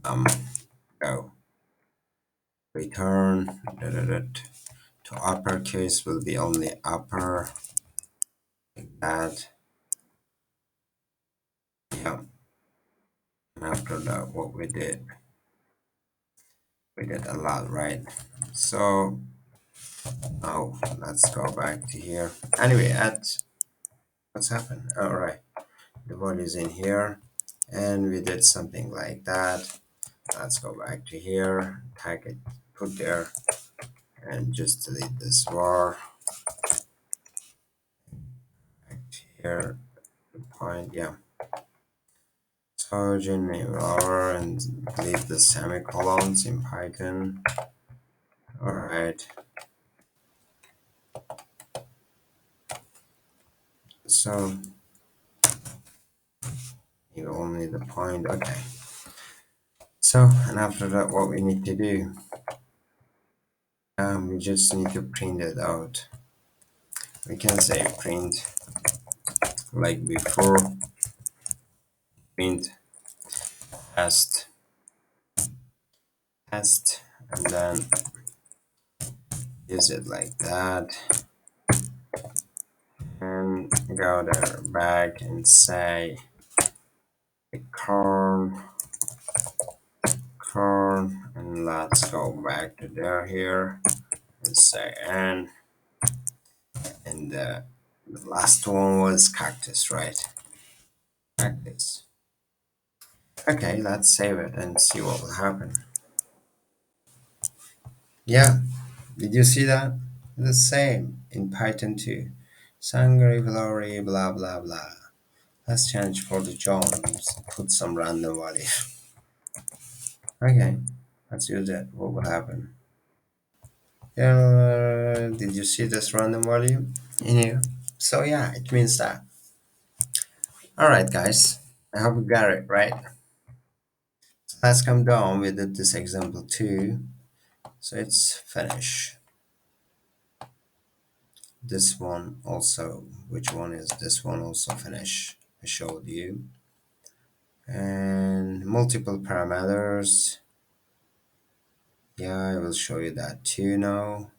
Um go return to uppercase will be only upper like that. Yeah, and after that what we did a lot, right? So now let's go back to here. Anyway, add what's happened? All right, the word is in here, and we did something like that. Let's go back to here, tag it, put there, and just delete this var. Back to here, the point, yeah. Origin name var and delete the semicolons in Python. All right. So you only the point. Okay. So and after that, what we need to do, we just need to print it out. We can say print like before, print test, test, and then use it like that, and go there back and say corn, corn, and let's go back to there here and say and the last one was cactus, right? Cactus. Okay, let's save it and see what will happen. Yeah, did you see that? The same in Python too. Sangre, glory, blah blah blah. Let's change for the Jones. Put some random value. Okay, let's use it. What will happen? Yeah, did you see this random value in here? So yeah, it means that. All right, guys. I hope you got it right. So let's come down with this example too. So it's finish. This one also. Which one is this one also finish? I showed you. And multiple parameters. Yeah, I will show you that too now.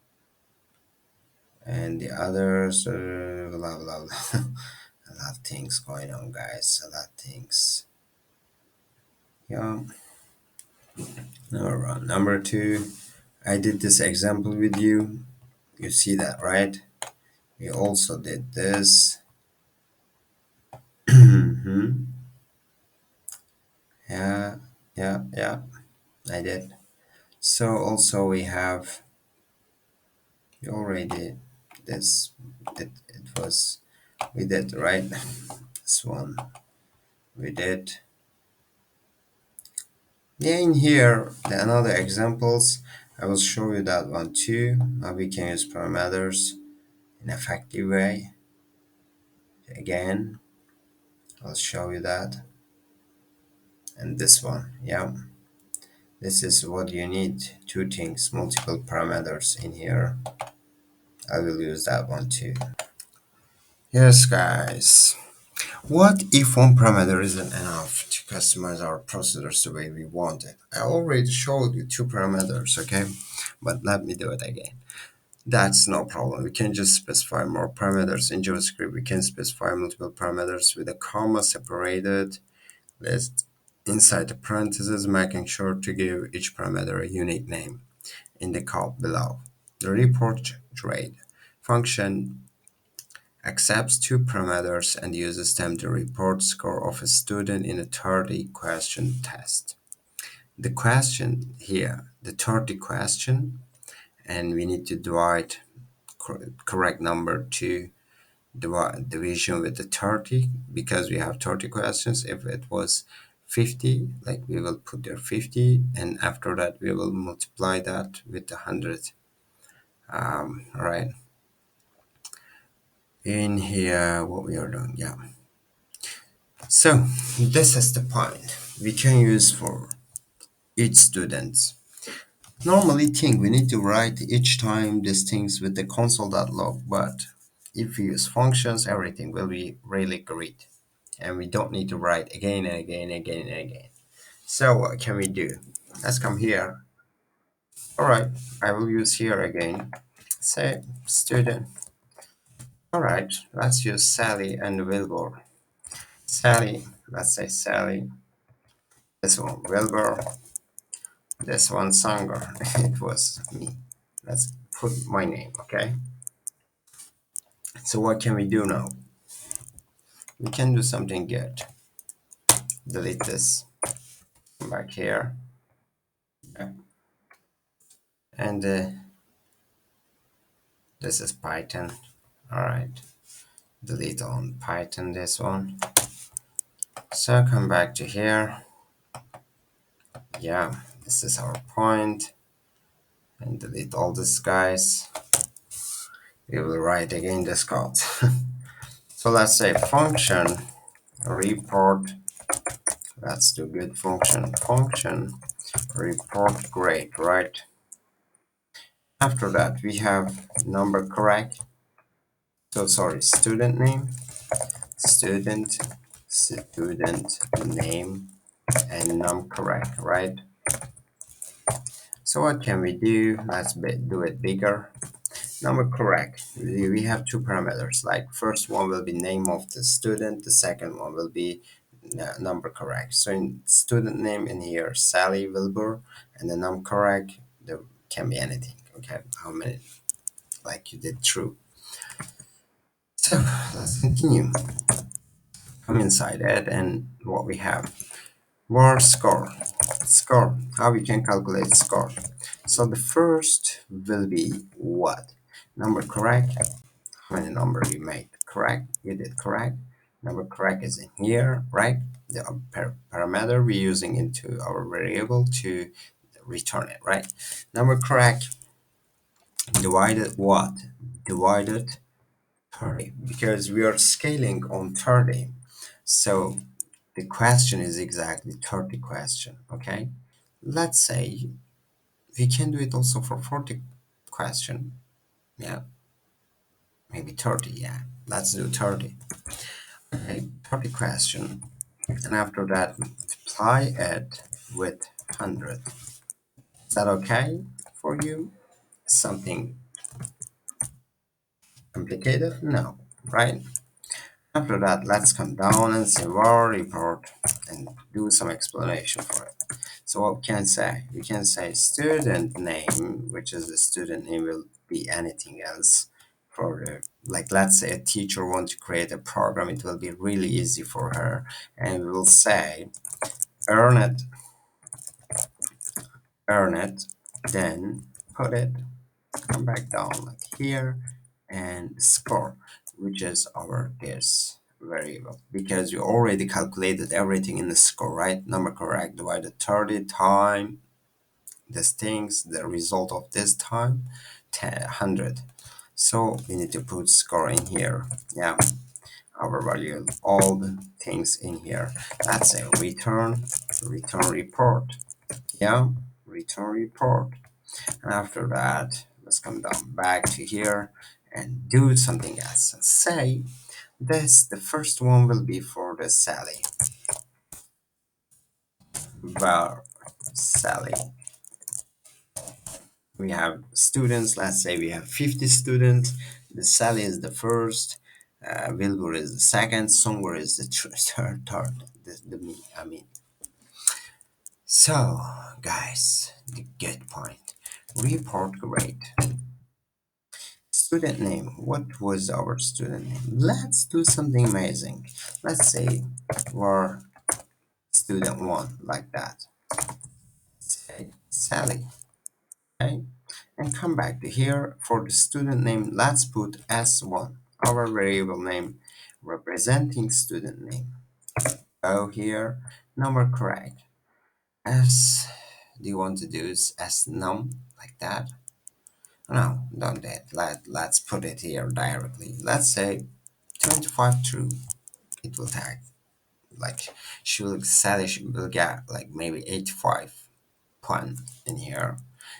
And the others, blah blah blah. A lot of things going on, guys. A lot of things. Yeah. Number two. I did this example with you. You see that, right? We also did this. Mhm. Yeah, yeah, I did. So also we already did this. It was we did right. This one we did. Yeah, in here the another examples. I will show you that one too. How we can use parameters in effective way. Again, I'll show you that. And this one, yeah. This is what you need. Two things, multiple parameters in here. I will use that one too. Yes, guys. What if one parameter isn't enough to customize our procedures the way we want it? I already showed you two parameters, okay? But let me do it again. That's no problem. We can just specify more parameters in JavaScript. We can specify multiple parameters with a comma separated list inside the parentheses, making sure to give each parameter a unique name in the code below. The report grade function accepts two parameters and uses them to report score of a student in a 30 question test. The question here, the 30 question, and we need to divide correct number to division with the 30 because we have 30 questions. If it was 50, like we will put there 50, and after that we will multiply that with 100. All right, in here what we are doing, yeah. So this is the point we can use for each student. Normally think we need to write each time these things with the console.log, but if we use functions, everything will be really great. And we don't need to write again and again and again and again. So what can we do? Let's come here. All right, I will use here again. Say student. All right, let's use Sally and Wilbur. Sally, let's say Sally. This one Wilbur. This one Songur. It was me. Let's put my name, okay? So what can we do now? We can do something good. Delete this. Come back here. Okay. And this is Python. All right. Delete on Python this one. So come back to here. Yeah, this is our point. And delete all these guys. We will write again this code. So let's say function report. Let's do good function. Function report grade, right? After that, we have number correct. So sorry, student name, student, student name, and num correct, right? So what can we do? Let's do it bigger. Number correct. We have two parameters. Like first one will be name of the student. The second one will be number correct. So in student name in here, Sally Wilbur, and the num correct, there can be anything. Okay, how many? Like you did true. So let's continue. Come inside it, and what we have. War score. Score. How we can calculate score. So the first will be what? Number correct. How many number you made correct? You did correct. Number correct is in here, right? The parameter we're using into our variable to return it, right? Number correct divided what? Divided 30 because we are scaling on 30. So the question is exactly 30 question, okay? Let's say we can do it also for 40 question. Yeah, maybe 30, yeah. Let's do 30. Okay, 30 question. And after that, multiply it with 100. Is that okay for you? Something complicated? No, right? After that, let's come down and say var report and do some explanation for it. So what we can say? We can say student name, which is the student name will be anything else for the, like let's say a teacher want to create a program, it will be really easy for her. And we will say earn it, earn it, then put it, come back down like here and score, which is our this variable because you already calculated everything in the score, right? Number correct divided 30 time this things the result of this time 100. So we need to put score in here. Yeah, our value all the things in here. That's a return report. Yeah, return report. And after that, let's come down back to here and do something else. Say this, the first one will be for the Sally. Var Sally we have students. Let's say we have 50 students. The Sally is the first. Wilbur is the second. Songur is the third. The me. I mean. So, guys, the get point. Report grade. Student name. What was our student name? Let's do something amazing. Let's say we're student one, like that. Say Sally. Okay? And come back to here for the student name. Let's put S1, our variable name representing student name. Go here, number correct. S, do you want to do is S num like that? No, don't do it. Let's put it here directly. Let's say 25 true. It will tag like she will get like maybe 85 point in here.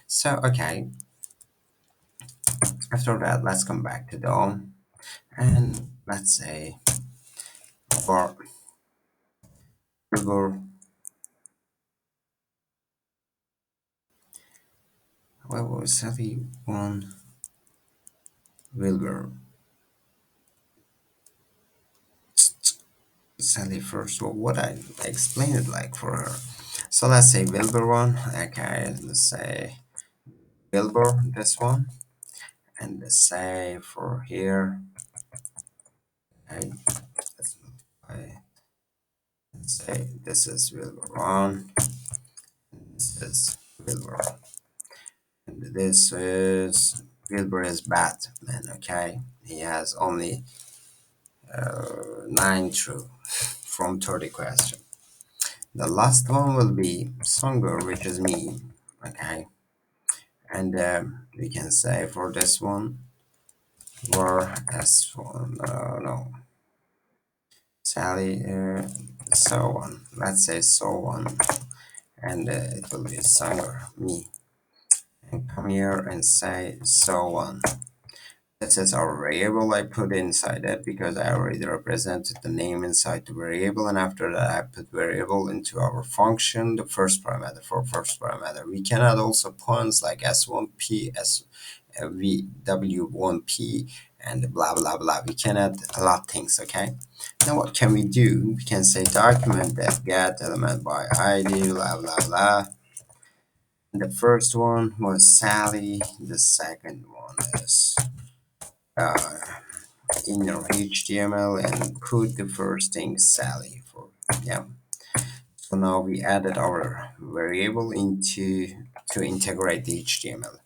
So okay, after that let's come back to DOM and let's say for Wilbur, what was Sally one Wilbur? Sally first, what I explained it like for her. So let's say Wilbur one. Okay, let's say Wilbur this one, and let's say for here. Okay, let's say this is Wilbur one. This is Wilbur, and this is Wilbur is Batman. Okay, he has only 9 true from 30 questions. The last one will be Songur, which is me. Okay, and we can say for this one, were as one, no, Sally, so on. Let's say so on, and it will be Songur, me. And come here and say so on. This is our variable I put inside it because I already represented the name inside the variable, and after that I put variable into our function, the first parameter for first parameter. We can add also points like S1P, W1P, and blah blah blah. We can add a lot of things, okay? Now what can we do? We can say document that get element by ID, blah blah blah. The first one was Sally, the second one is uh, inner HTML and put the first thing Sally for yeah. So now we added our variable into to integrate the HTML.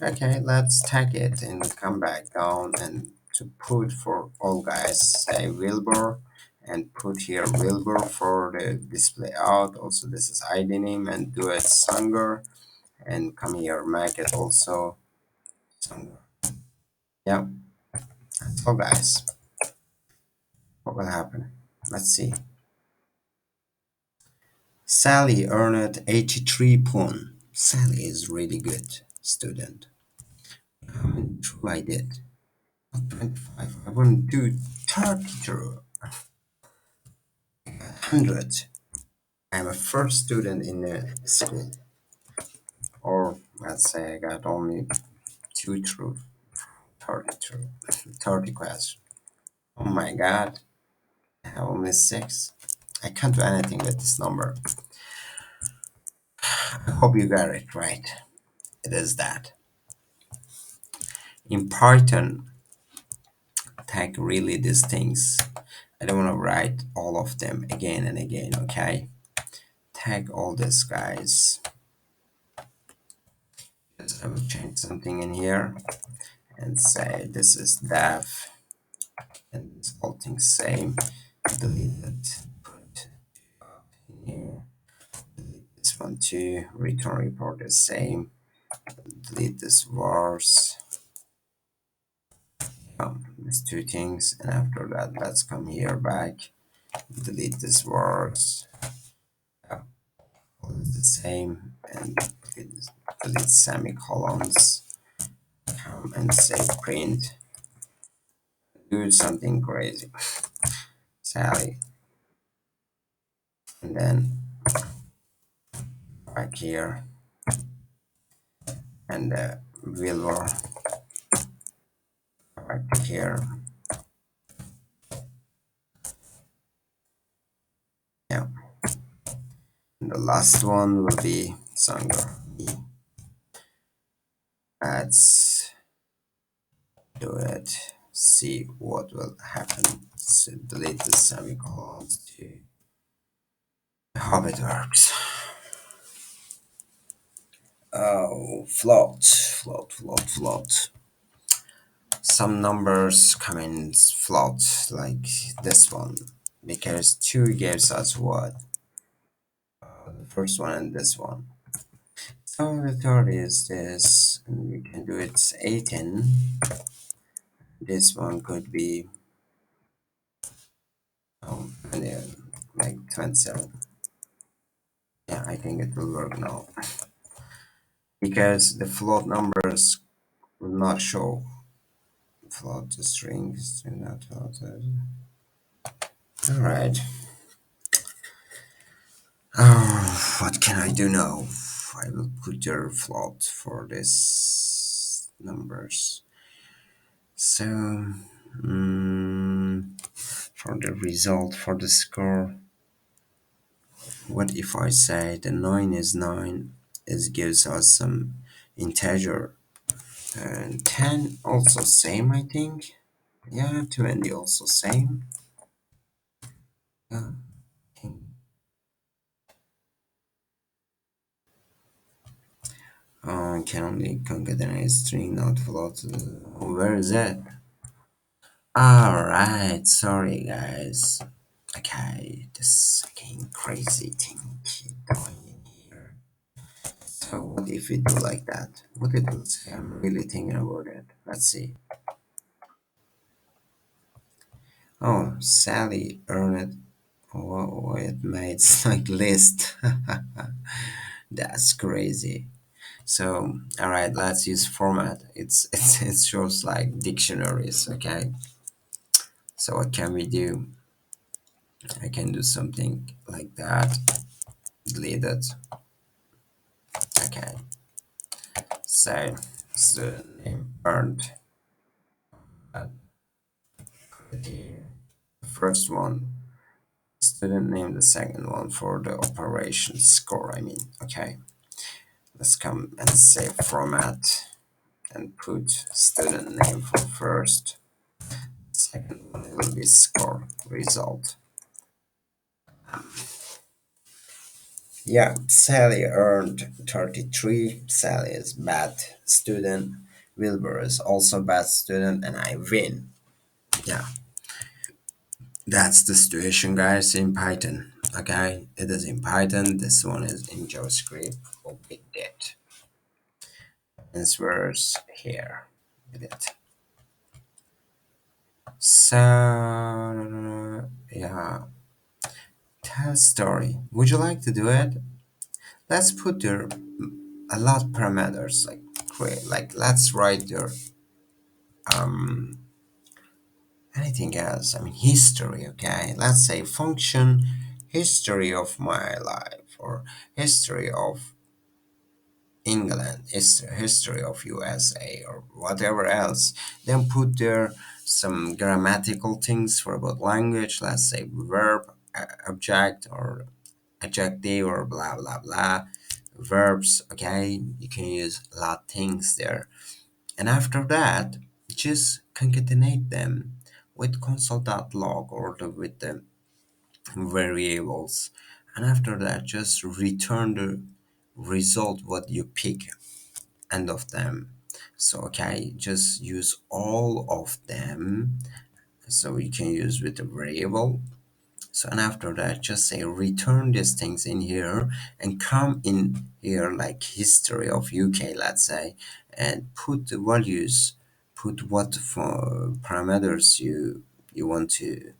Okay, let's tag it and come back down and to put for all guys say Wilbur and put here Wilbur for the display out. Also this is ID name and do it Sanger and come here make it also Sanger. Yeah, that's all guys. What will happen? Let's see. Sally earned 83 points. Sally is really good student. How many true I did? Not 25. I wouldn't do 30 true. 100. I'm a first student in the school. Or let's say I got only 2 true. 30 true. 30 questions. Oh my god. I have only 6. I can't do anything with this number. I hope you got it right. It is that. In Python, tag really these things. I don't want to write all of them again and again, okay? Tag all these guys. Just I will change something in here and say this is dev and this whole thing same. Delete it, put in here. This one too. Return report is same. Delete this vars. These two things, and after that, let's come here back. Delete this vars. Yeah, all is the same, and delete semicolons. Come and say print. Do something crazy, Sally, and then back here and Wilbur right here. Yeah. And the last one will be Songur. Let's do it. See what will happen. So delete the semicolons to how it works. Oh, float. Some numbers come in float, like this one, because 2 gives us what? The first one and this one. So the third is this, and we can do it 18. This one could be, and then like 27. Yeah, I think it will work now. Because the float numbers will not show float the strings, do not float it. Alright. What can I do now? I will put your float for this numbers. So, for the result, for the score, what if I say the 9 is 9? It gives us some integer. And 10 also same, I think. Yeah, 20 also same. Yeah. Can only concatenate string, not float. Where is that? Alright, sorry guys. Okay, this fucking crazy thing keep going in here. So what if we do like that? What it will say? I'm really thinking about it. Let's see. Oh, Sally earned it made like list. That's crazy. So alright, let's use format. It shows like dictionaries, okay? So what can we do? I can do something like that. Delete it. Okay. So student name earned the first one, student name the second one for the operation score, I mean. Okay. Let's come and say format and put student name for first. Second one will be score result. Yeah, Sally earned 33. Sally is bad student. Wilbur is also bad student, and I win. Yeah, that's the situation, guys, in Python. Okay, it is in Python. This one is in JavaScript. What we did. Answers here. We did. So yeah, tell story. Would you like to do it? Let's put your a lot parameters like create like let's write your anything else. I mean history. Okay, let's say function history of my life or history of England, history of USA or whatever else. Then put there some grammatical things for about language. Let's say verb, object or adjective or blah blah blah verbs. Okay, you can use a lot of things there. And after that, just concatenate them with console.log or with the variables. And after that, just return the result what you pick end of them. So okay, just use all of them. So you can use with the variable. So and after that, just say return these things in here and come in here like history of UK, let's say, and put the values, put what for parameters you want to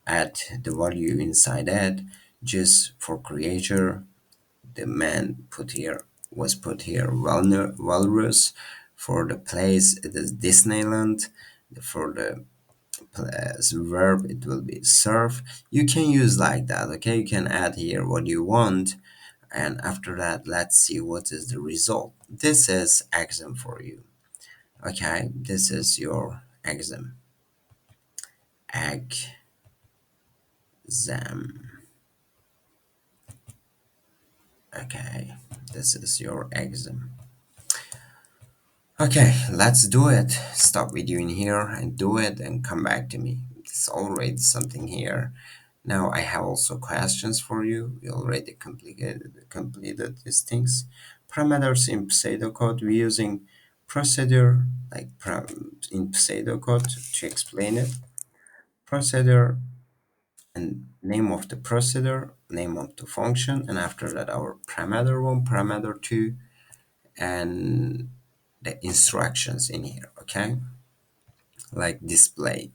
add the value inside that. Just for creator, the man put here was put here walrus. For the place, it is Disneyland. For the as verb it will be surf. You can use like that, okay? You can add here what you want. And after that, let's see what is the result. This is exam for you. Okay, this is your exam. Exam. Okay, this is your exam. Okay, let's do it. Stop video in here and do it and come back to me. It's already something here. Now I have also questions for you. We already completed these things. Parameters in pseudocode. We're using procedure like in pseudocode to explain it. Procedure and name of the procedure, name of the function, and after that our parameter one, parameter two, and the instructions in here. Okay, like display.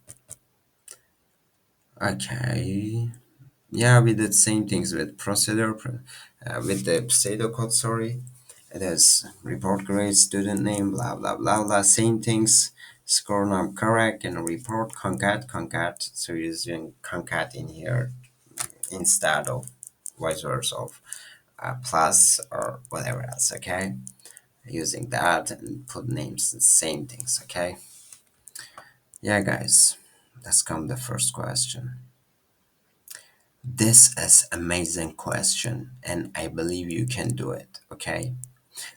Okay, yeah, we did same things with procedure, with the pseudocode. Sorry, it is report grade, student name, blah blah blah blah. Same things. Score now correct and report concat. So using concat in here instead of vice versa of plus or whatever else. Okay, using that and put names and same things. Okay, yeah, guys. Let's come the first question. This is amazing question and I believe you can do it, okay?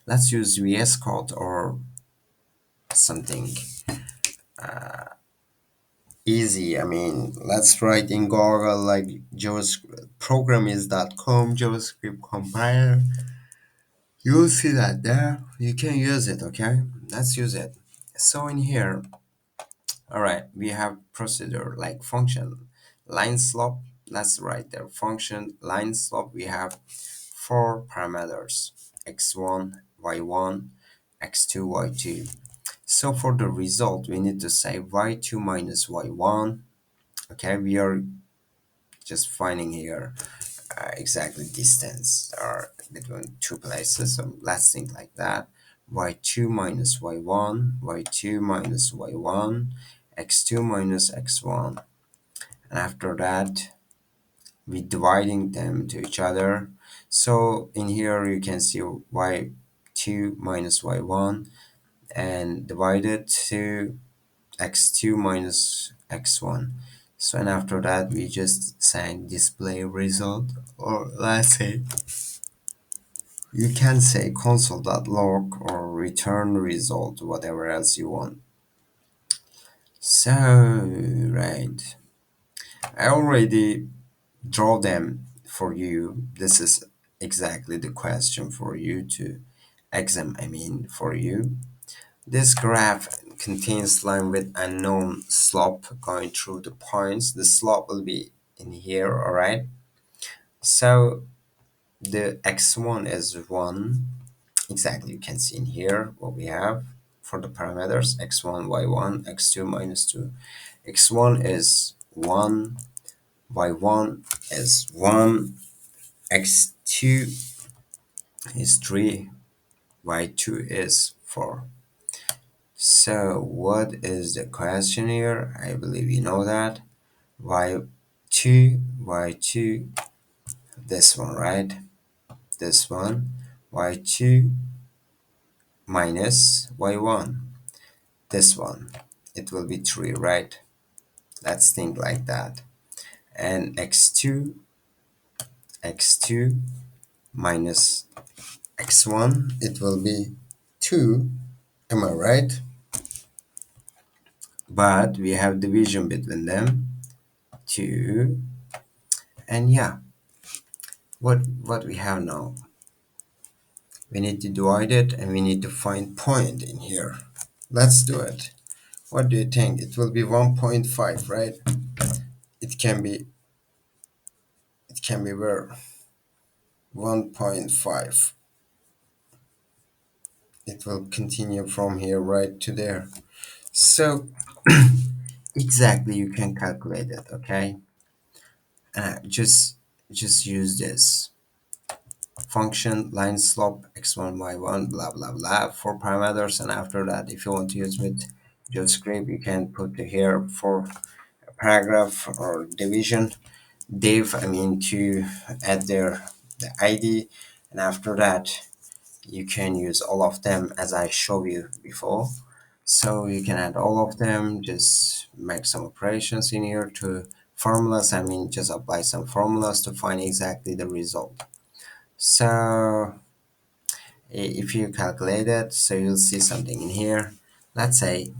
Let's use VS Code or something easy. I mean, let's write in Google like JavaScript programmers.com JavaScript compiler. You'll see that there. You can use it, okay? Let's use it. So in here, all right, we have procedure like function line slope. Let's write there function line slope. We have four parameters x1, y1, x2, y2. So for the result, we need to say y2 minus y1. Okay, we are just finding here exactly distance are between two places. So let's think like that. Y2 minus y1, y2 minus y1, x2 minus x1. And after that, we dividing them to each other. So in here you can see y2 minus y1 and divided to x2 minus x1. So and after that we just saying display result, or let's say you can say console.log or return result, whatever else you want. So right, I already draw them for you. This is exactly the question for you to exam, I mean for you. This graph contains line with unknown slope going through the points. The slope will be in here, alright? So the x1 is 1. Exactly, you can see in here what we have for the parameters x1, y1, x2 minus 2. x1 is 1, y1 is 1, x2 is 3, y2 is 4. So what is the question here? I believe you know that. y2, y2, this one, right? This one, y2 minus y1, this one. It will be 3, right? Let's think like that. And x2 minus x1, it will be 2. Am I right? But we have division between them, 2. And yeah, what we have now, we need to divide it and we need to find point in here. Let's do it. What do you think? It will be 1.5, right? It can be, it can be where 1.5. It will continue from here right to there. So exactly you can calculate it, okay? Just use this function line slope x1 y1 blah blah blah for parameters, and after that if you want to use with JavaScript you can put here for paragraph or division div, I mean to add there the ID And after that, you can use all of them as I showed you before. So you can add all of them, just make some operations in here to formulas. I mean, just apply some formulas to find exactly the result. So if you calculate it, so you'll see something in here. Let's say,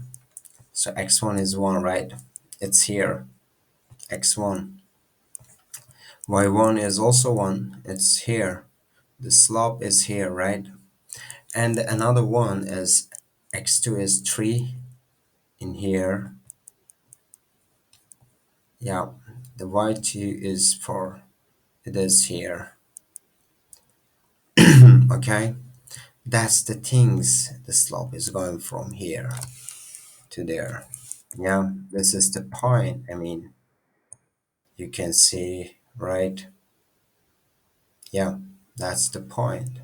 so x1 is 1, right? It's here, x1. y1 is also 1, it's here. The slope is here, right? And another one is x2 is 3 in here. Yeah, the y2 is 4. It is here. Okay, that's the things. The slope is going from here to there. Yeah, this is the point. I mean, you can see, right? Yeah, that's the point.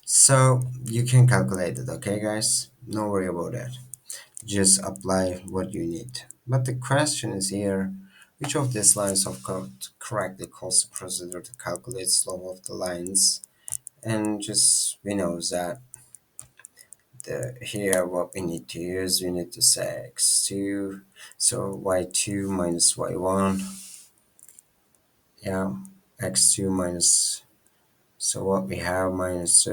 So you can calculate it, okay, guys? No worry about that. Just apply what you need. But the question is here, which of these lines of code correctly calls the procedure to calculate slope of the lines? And just we know that the here what we need to use, we need to say x2, so y2 minus y1, yeah, x2 minus, so what we have minus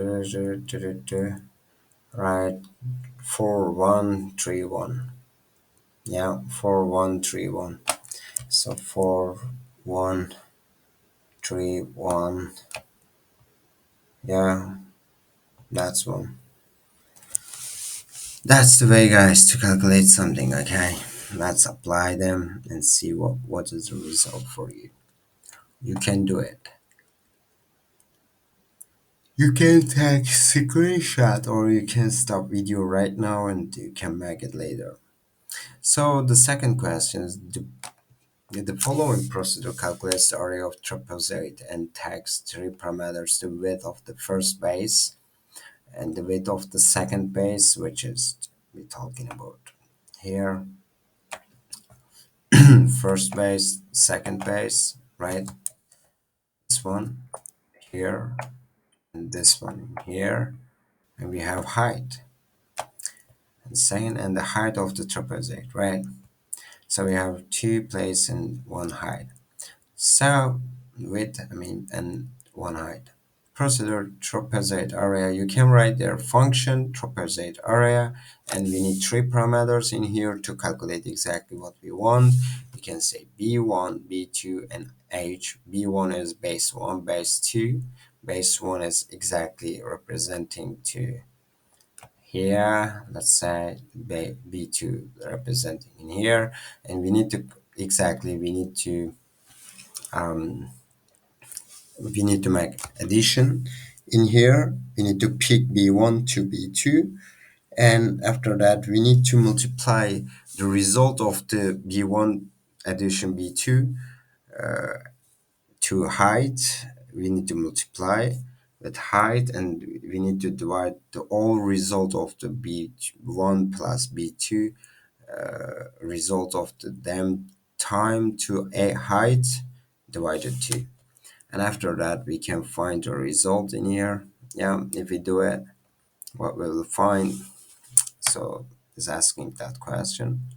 right, 4131, yeah, 4131. So 4131, yeah, that's one. That's the way, guys, to calculate something, okay? Let's apply them and see what is the result for you. You can do it. You can take screenshot or you can stop video right now and you can make it later. So the second question is the following procedure calculates the area of trapezoid and takes three parameters: the width of the first base and the width of the second base, which is we're talking about here, first base, second base, right? This one here and this one here, and we have height and second and the height of the trapezoid, right? So we have two places and one height. So width, I mean, and one height. Procedure trapezoid area. You can write their function trapezoid area, and we need three parameters in here to calculate exactly what we want. We can say b1, b2, and h. b1 is base 1, base 2. Base 1 is exactly representing to here. Let's say b2 representing in here, and we need to exactly um, we need to make addition in here. We need to pick b1 to b2, and after that we need to multiply the result of the b1 addition b2 to height. We need to multiply with height, and we need to divide the all result of the b1 plus b2 result of the them time to a height divided 2. And after that we can find the result in here. Yeah, if we do it, what we will find, so it's asking that question.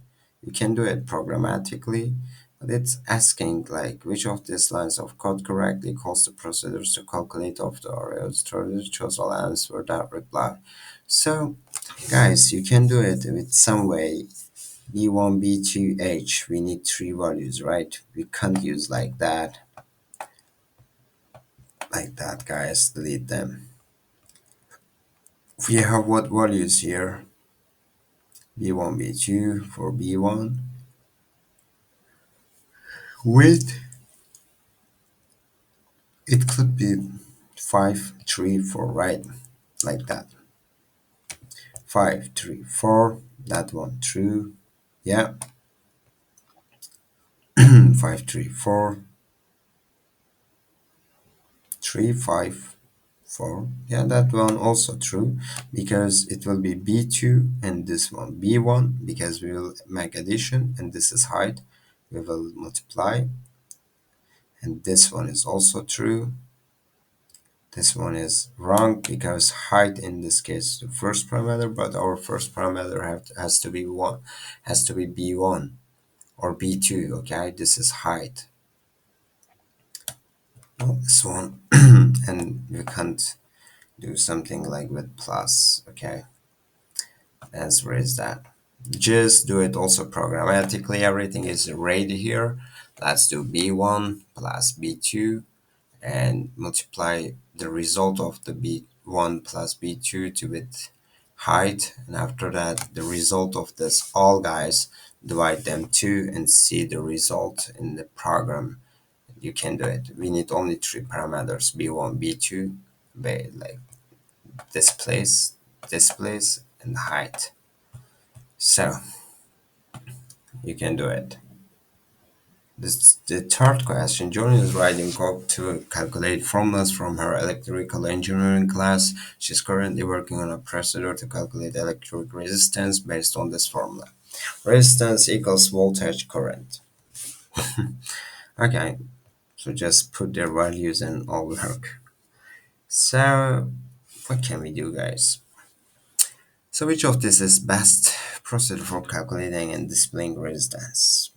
You can do it programmatically, but it's asking like which of these lines of code correctly calls the procedures to calculate of the areas. Choose all answer that reply. So guys, you can do it with some way. b1, b2, h, we need three values, right? We can't use like that, guys. Delete them. We have what values here? b1, b2 for b1. Width, it could be 5, 3, 4, right? Like that. 5, 3, 4. That one true. Yeah. 5, 3, 4. 3, 5, 4. Yeah, that one also true because it will be b2 and this one b1 because we will make addition and this is height. We will multiply, and this one is also true. This one is wrong because height in this case is the first parameter, but our first parameter has to be one, has to be b1 or b2. Okay, this is height. Well, this one, and you can't do something like with plus. Okay, answer is that. Just do it also programmatically. Everything is arrayed here. Let's do b1 plus b2 and multiply the result of the b1 plus b2 to with height, and after that the result of this all guys, divide them two and see the result in the program. You can do it. We need only three parameters, b1 b2, like displace and height. So you can do it. This the third question. Johnny is writing code to calculate formulas from her electrical engineering class. She's currently working on a procedure to calculate electric resistance based on this formula. Resistance equals voltage current. Okay, so just put their values and all work. So what can we do, guys? So which of this is best procedure for calculating and displaying resistance?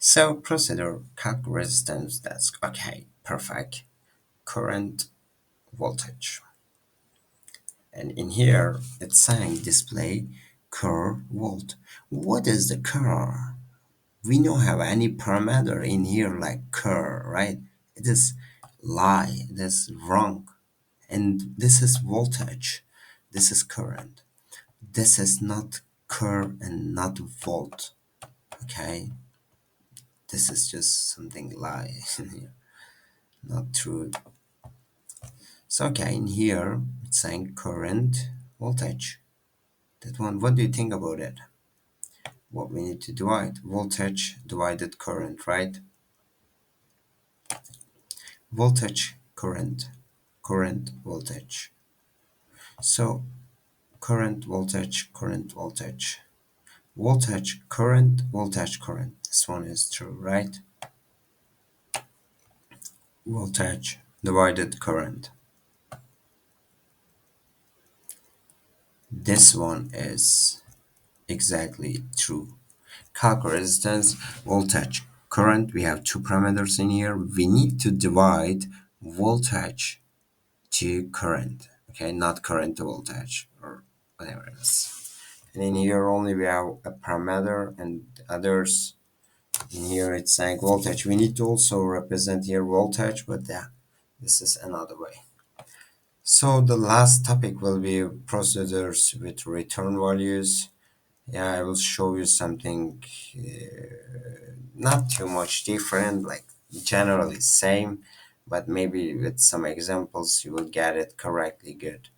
So procedure calc resistance, that's okay, perfect. Current voltage. And in here it's saying display cur volt. What is the cur? We don't have any parameter in here like cur, right? It is lie, it is wrong. And this is voltage. This is current. This is not cur and not volt. Okay? This is just something lie in here. Not true. So okay, in here it's saying current voltage. That one, what do you think about it? What we need to divide? Voltage divided current, right? Voltage, current, current, voltage. So current, voltage, current, voltage. Voltage, current, voltage, current. This one is true, right? Voltage divided current. This one is exactly true. Calc resistance, voltage, current. We have two parameters in here. We need to divide voltage to current. Okay, not current to voltage or whatever it is. And in here only we have a parameter and others. In here it's saying voltage. We need to also represent here voltage, but yeah, this is another way. So the last topic will be procedures with return values. Yeah, I will show you something not too much different, like generally same, but maybe with some examples you will get it correctly good.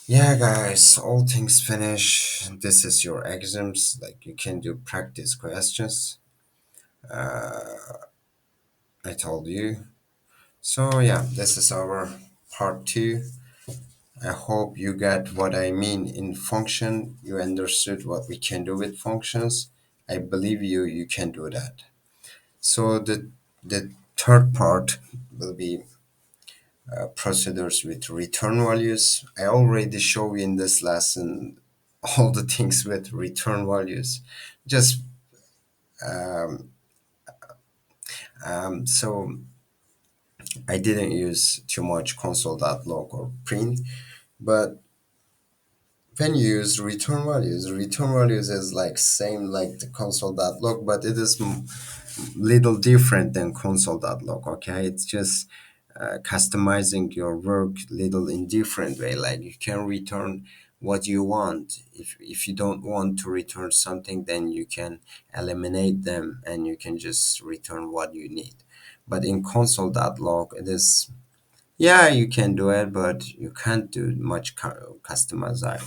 Yeah, guys, all things finished. This is your exams. Like you can do practice questions. I told you. So yeah, this is our part two. I hope you get what I mean in function. You understood what we can do with functions. I believe you can do that. So the third part will be procedures with return values. I already show you in this lesson all the things with return values. Just so I didn't use too much console.log or print, but when you use return values is like same like the console.log, but it is little different than console.log. Okay, it's just customizing your work little in different way. Like you can return what you want. If you don't want to return something, then you can eliminate them and you can just return what you need. But in console.log it is, yeah, you can do it, but you can't do much customizable.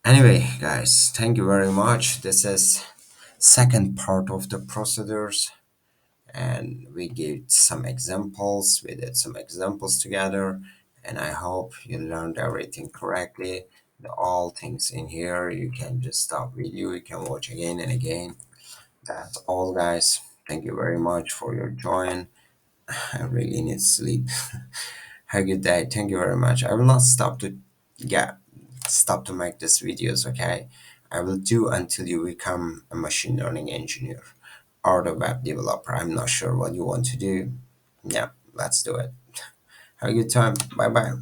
Anyway, guys, thank you very much. This is second part of the procedures, and we gave some examples. We did some examples together, and I hope you learned everything correctly. All things in here, you can just stop video. You can watch again and again. That's all, guys. Thank you very much for your join. I really need sleep. Have a good day. Thank you very much. I will not stop to, yeah, stop to make these videos, okay? I will do until you become a machine learning engineer or the web developer. I'm not sure what you want to do. Yeah, let's do it. Have a good time. Bye bye.